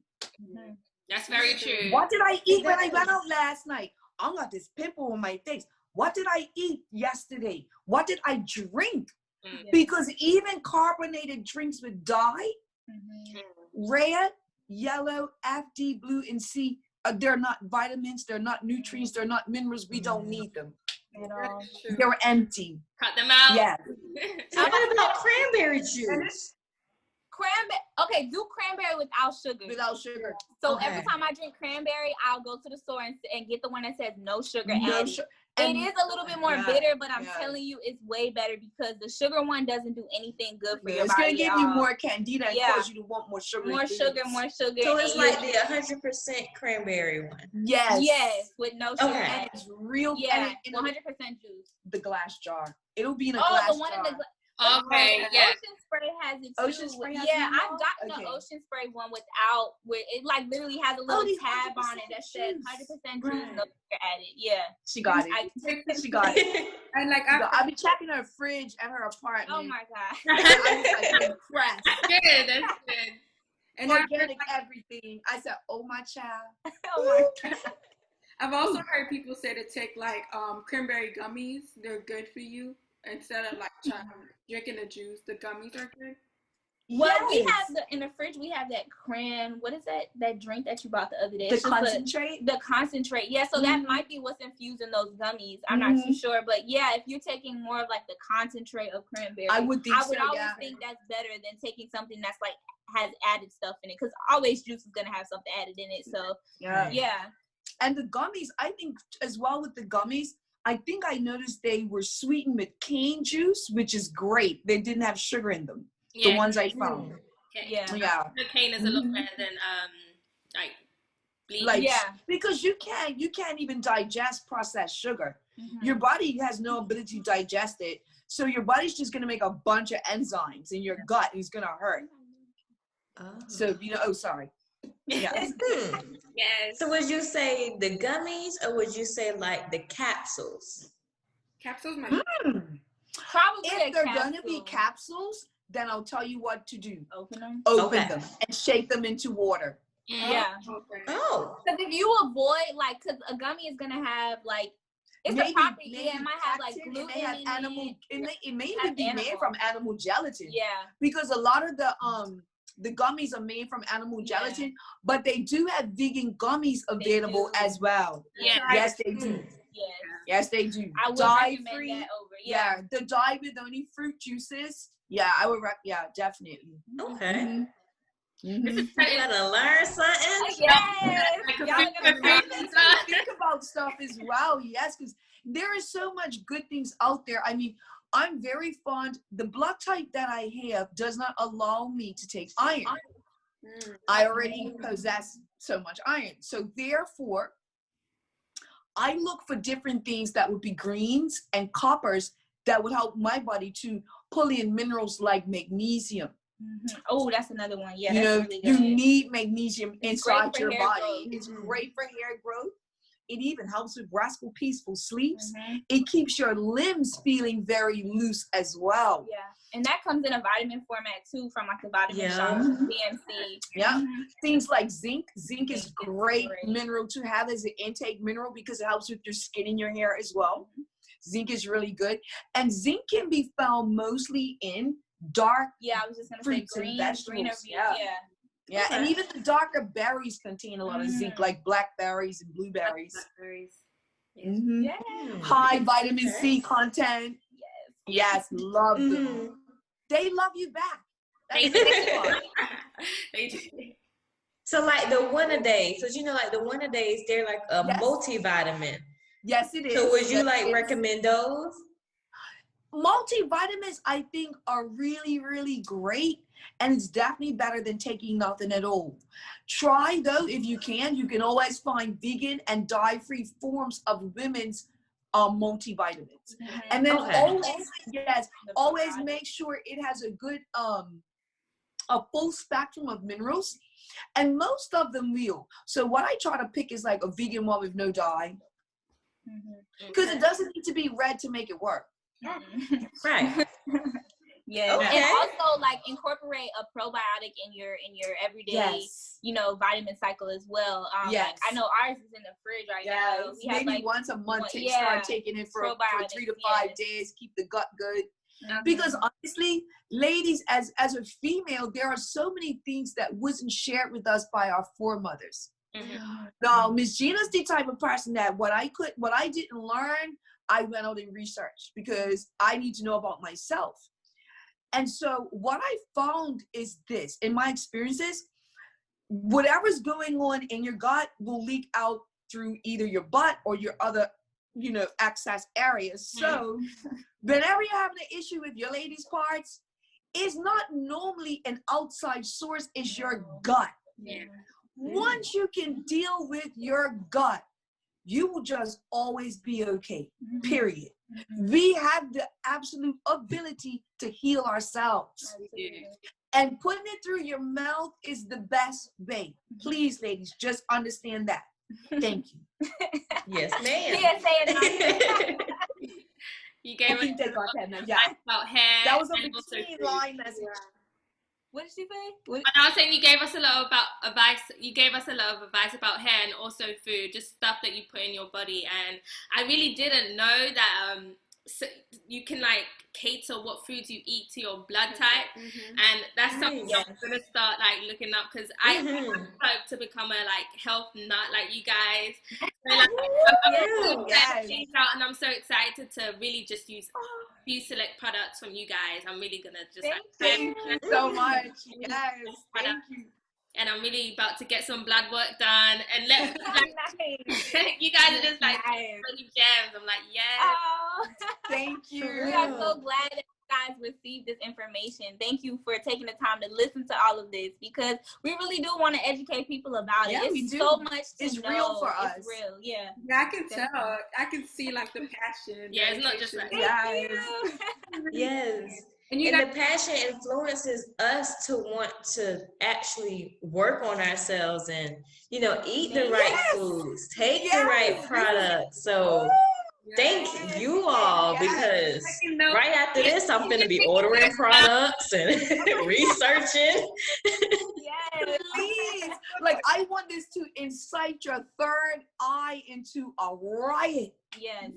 That's very true. What did I eat when I went out last night? I got this pimple on my face. What did I eat yesterday? What did I drink? Because even carbonated drinks with dye, red, yellow, F, D, blue, and C, they're not vitamins, they're not nutrients, they're not minerals. We don't need them. They're empty. Cut them out. Yeah. So what about cranberry juice? Okay, do cranberry without sugar. Without sugar. So every time I drink cranberry, I'll go to the store and get the one that says no sugar No added. sugar. It is a little bit more bitter, but I'm telling you, it's way better because the sugar one doesn't do anything good for your body. It's going to give you more candida and cause you to want more sugar. More sugar. So it's like the 100% cranberry one. Yes. Yes, with no sugar. Okay. And it's real. Yeah, 100% juice. The glass jar. It'll be in a glass jar. The one in the Okay, yeah. Ocean Spray has it too. Ocean Spray has yeah, it I've gotten the Ocean Spray one without, where it like literally has a little tab on it that says 100% juice, no sugar added. Yeah. She got it. She got it. And like I'll be checking her fridge at her apartment. Oh my God. I'm like impressed. Good, that's good. And organic everything. I said, oh my child. Oh my God. I've also heard people say to take like cranberry gummies. They're good for you instead of like drinking the juice. The gummies are good. Well, we have in the fridge. We have that what is that? That drink that you bought the other day? The concentrate. The concentrate. Yeah. So that might be what's infused in those gummies. I'm not too sure, but yeah, if you're taking more of like the concentrate of cranberry, I would always think that's better than taking something that's like has added stuff in it, because always juice is gonna have something added in it. So yeah. And the gummies, I think as well with the gummies, I think I noticed they were sweetened with cane juice, which is great. They didn't have sugar in them. Yeah. The ones I found. Yeah. The cane is a lot better than like bleach. Because you can't even digest processed sugar. Your body has no ability to digest it. So your body's just gonna make a bunch of enzymes in your gut and it's gonna hurt. So sorry. Yeah. Yes. So would you say the gummies, or would you say like the capsules? Capsules might Probably if they're gonna be capsules, then I'll tell you what to do. Open them and shake them into water. Yeah. Oh. Because if you avoid because a gummy is gonna have like it's a property. Yeah, it might have like gluten. It may have animal. It may even be made animal. from animal gelatin. Yeah. Because a lot of the gummies are made from animal gelatin, but they do have vegan gummies available as well. Yeah. Yes, they do. Yes, they do. I would recommend free. that over. The dye with only fruit juices. Yeah, I would. Definitely. Okay. You gotta learn something. Yes. Think about stuff as well. Yes, because there is so much good things out there. I mean, I'm very fond. The blood type that I have does not allow me to take iron. I already possess so much iron. So therefore, I look for different things that would be greens and coppers that would help my body to pull in minerals like magnesium. Oh, that's another one. Yeah, really good. You need magnesium inside your body. It's great for hair growth. It even helps with restful, peaceful sleeps. It keeps your limbs feeling very loose as well. Yeah, and that comes in a vitamin format too, from like the vitamin shop, BMC. Yeah, things like zinc. Zinc is great mineral to have as an intake mineral because it helps with your skin and your hair as well. Zinc is really good. And zinc can be found mostly in dark I was just gonna say fruits and green, vegetables. greenery. Yeah, and even the darker berries contain a lot of zinc, like blackberries and blueberries. Blackberries. Mm-hmm. Yeah. High vitamin C content. Yes, love them. They love you back. That's the best part. They do. So like the one-a-days, so you know, like the one-a-days, they're like a multivitamin. Yes, it is. So would you Yes, recommend those? Multivitamins, I think, are really, really great. And it's definitely better than taking nothing at all. Try, though, if you can. You can always find vegan and dye-free forms of women's multivitamins. And then always make sure it has a good, a full spectrum of minerals. And most of them will. So what I try to pick is like a vegan one with no dye. Because it doesn't need to be red to make it work. Right. Yeah. Okay. And also like incorporate a probiotic in your everyday, you know, vitamin cycle as well. Like, I know ours is in the fridge right now. We Maybe have, like, once a month, start taking it for 3 to 5 days, keep the gut good. Because honestly, ladies, as a female, there are so many things that wasn't shared with us by our foremothers. Now, Miss Gina's the type of person that what I didn't learn, I went out and researched because I need to know about myself. And so what I found is this, in my experiences, whatever's going on in your gut will leak out through either your butt or your other, you know, access areas. So whenever you're having an issue with your ladies' parts, it's not normally an outside source, it's your gut. Once you can deal with your gut, you will just always be okay, period. We have the absolute ability to heal ourselves. And putting it through your mouth is the best way. Please, ladies, just understand that. Thank you. Yes, ma'am. You gave us advice about hair. That was a between line message. What did she say? And I was saying you gave us a lot about advice. You gave us a lot of advice about hair and also food, just stuff that you put in your body. And I really didn't know that so you can like cater what foods you eat to your blood type, and that's something I'm gonna start like looking up because I hope to become a like health nut like you guys. So, like, and I'm so excited to really just use a few select products from you guys. I'm really gonna just thank you so much. Yes, thank you. And I'm really about to get some blood work done and let you guys are just like really gems. I'm like, thank you. We are so glad that you guys received this information. Thank you for taking the time to listen to all of this because we really do want to educate people about it. It's so much to know. Real for us. It's real, Yeah, I can tell. I can see like the passion. Yeah, it's not just like yes. And the passion influences us to want to actually work on ourselves and, you know, eat the right foods, take the right products. So thank you all because right after this, I'm going to be ordering products and researching. Please. Like, I want this to incite your third eye into a riot. Yes.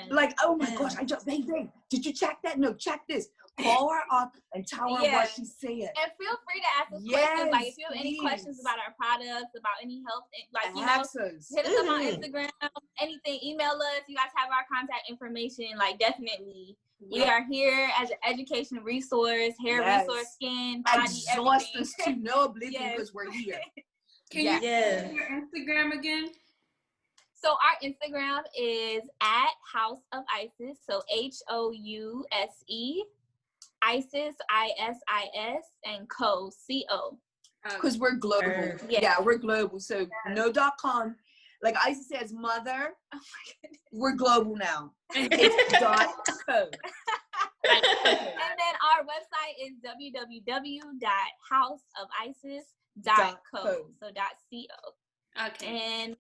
Like, oh my gosh, I just, hey, did you check that? No, check this. Call her up and tell her what she said. And feel free to ask us questions. Like, if you have any questions about our products, about any health, like, you know, hit us up on Instagram, anything, email us. You guys have our contact information. Like, definitely. We are here as an education resource, hair resource, skin, body, exhaust everything. us to no oblivion because we're here. Can you say your Instagram again? So our Instagram is at House of Isis. So HOUSE. Isis, ISIS, and CO. Because we're global. Yeah, we're global. So no.com. Like Isis says, mother. Oh my goodness. We're global now. It's .co. And then our website is www.houseofisis.co. So .co. Okay. And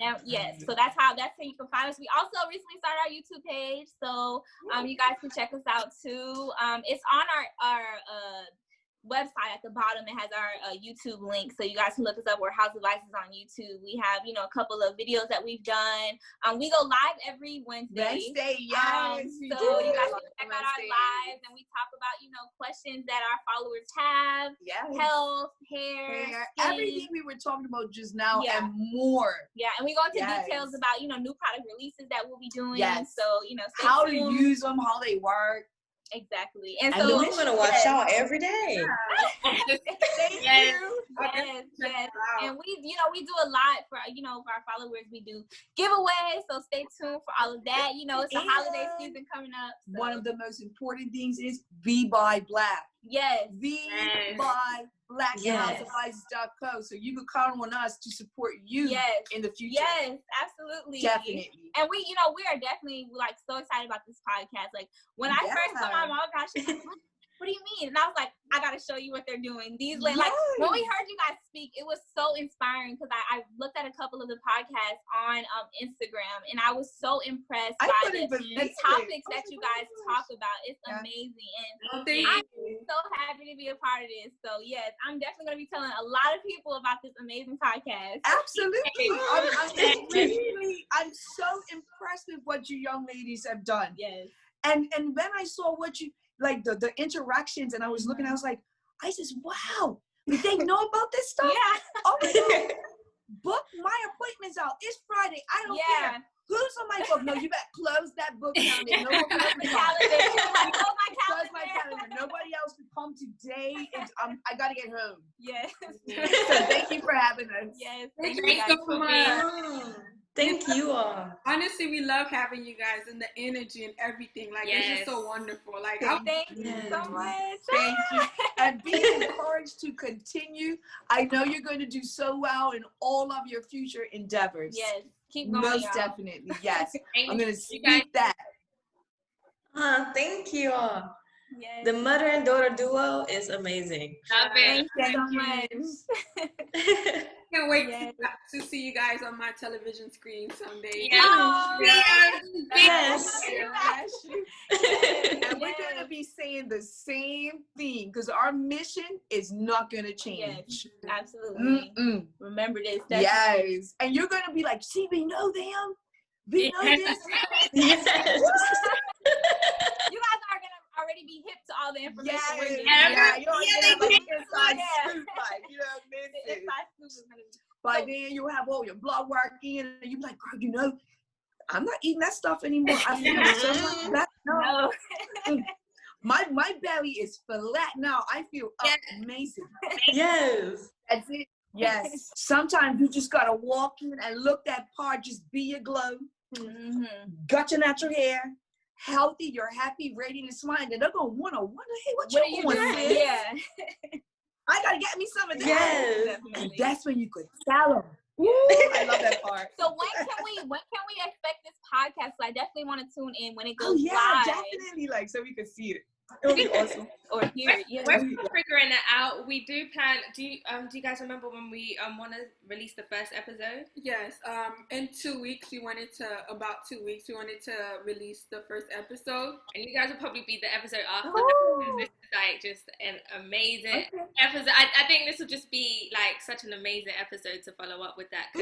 so that's how you can find us. We also recently started our YouTube page, so you guys can check us out too. It's on our website at the bottom, it has our YouTube link, so you guys can look us up. We're House of Ices on YouTube. We have, you know, a couple of videos that we've done. We go live every Wednesday. Yes. So you guys can check out our lives, and we talk about, you know, questions that our followers have. Yes. Health, hair, skin. Everything we were talking about just now and more. Yeah, and we go into details about, you know, new product releases that we'll be doing. Yes. So, you know, how to use them, how they work. Exactly. And so I'm gonna watch y'all every day. Thank you. Yes. And we, you know, we do a lot for, you know, for our followers. We do giveaways, so stay tuned for all of that. You know, it's the holiday season coming up. So. One of the most important things is be buy black. Yes. Be buy black. HouseOfIces.co. So you can count on us to support you in the future. Yes, absolutely. Definitely. And we, you know, we are definitely like so excited about this podcast. Like when I first saw my mom, gosh, she's like, what do you mean? And I was like, I gotta show you what they're doing. These like when we heard you guys speak, it was so inspiring because I looked at a couple of the podcasts on Instagram, and I was so impressed by the topics that you guys talk about. It's amazing, and I'm so happy to be a part of this. So yes, I'm definitely gonna be telling a lot of people about this amazing podcast. Absolutely. I'm so impressed with what you young ladies have done. Yes. And when I saw what you like the interactions, and I was looking, I was like, Isis, wow, they know about this stuff. Yeah. Oh my God. Book my appointments out. It's Friday. I don't care. Who's on my book? No, you better close that book down. There's no more calendar. Close my calendar. Nobody else can come today. I gotta get home. Yes. So thank you for having us. Yes. Thank you so much. Thank you all. Honestly, we love having you guys and the energy and everything. Like, it's just so wonderful. Like, thank you so much. Thank you. And be encouraged to continue. I know you're going to do so well in all of your future endeavors. Yes. Keep going. Most definitely. Yes. I'm going to speak that. Thank you all. Yes. The mother and daughter duo is amazing. Love it. Thank you so much. Can't wait to see you guys on my television screen someday. Yes. And we're going to be saying the same thing because our mission is not going to change. Yes, absolutely. Remember this. Yes. And you're going to be like, see, we know them. We know this. Yes. You guys are going to already be hip to all the information. By then you'll have all your blood work in, and you'll be like, girl, you know, I'm not eating that stuff anymore. I feel so much better. My belly is flat now. I feel amazing. Yes. That's it. Yes. Sometimes you just gotta walk in and look that part, just be your glow. Got your natural hair. Healthy, you're happy, ready to smile, and they're gonna wonder, hey, what you doing? Yeah. I gotta get me some of that. Yes. And that's when you could tell them. I love that part. So when can we expect this podcast? So I definitely want to tune in when it goes live. Definitely, like so we can see it. It'll be awesome. Or hear it. Yeah. We're figuring it out. We do plan. Do you guys remember when we want to release the first episode? Yes. In 2 weeks, we wanted to release the first episode, and you guys will probably be the episode after that. This is like just an amazing episode. I think this will just be like such an amazing episode to follow up with that.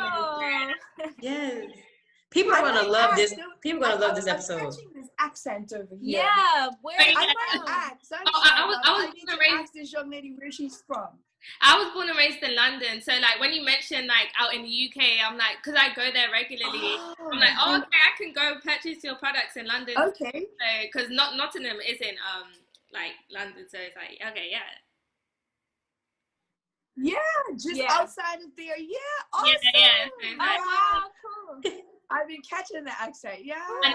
Awesome. Yes. People are gonna love this. People are gonna love this episode. I'm catching this accent over here. Yeah, where I might ask. I need to ask this young lady where she's from. I was born and raised in London, so like when you mention like out in the UK, I'm like, because I go there regularly. I'm like, oh, okay, I can go purchase your products in London. Okay. Because Nottingham isn't like London, so it's like okay, Yeah, just outside of there. Yeah, awesome. Yeah. Wow, cool. I've been catching the accent, And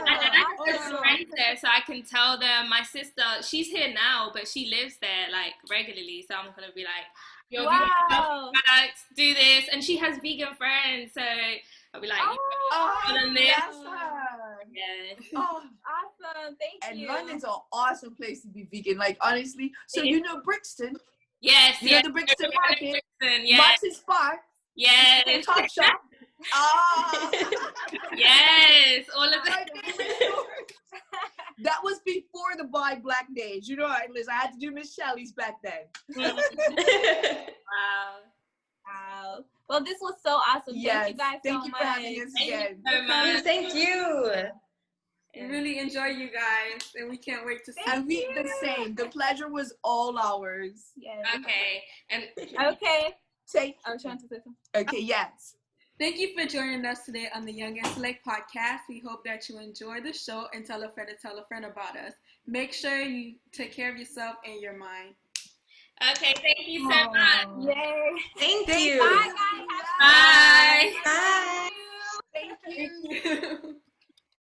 I have friends there, so I can tell them. My sister, she's here now, but she lives there like regularly, so I'm gonna be like, "Yo, products, do this," and she has vegan friends, so I'll be like, this. Awesome, thank you. And London's an awesome place to be vegan, like honestly. So you know Brixton? Yes, you know the Brixton Market, yes. Martin Spark, yes, Top Shop. Yes, all of that. That was before the Buy Black. Black days. You know, listen, I had to do Miss Shelley's back then. Wow. Wow. Well, this was so awesome. Yes. Thank you guys so Thank you much. for having us again. Thank you. We really enjoy you guys, and we can't wait to see And we the same. The pleasure was all ours. Yes. Okay. And Okay. I was trying to say something. Okay, yes. Thank you for joining us today on the Young Intellect podcast. We hope that you enjoy the show and tell a friend about us. Make sure you take care of yourself and your mind. okay, thank you so much. Yay. Thank you. Bye, guys. Bye. Bye. Thank you. Thank you.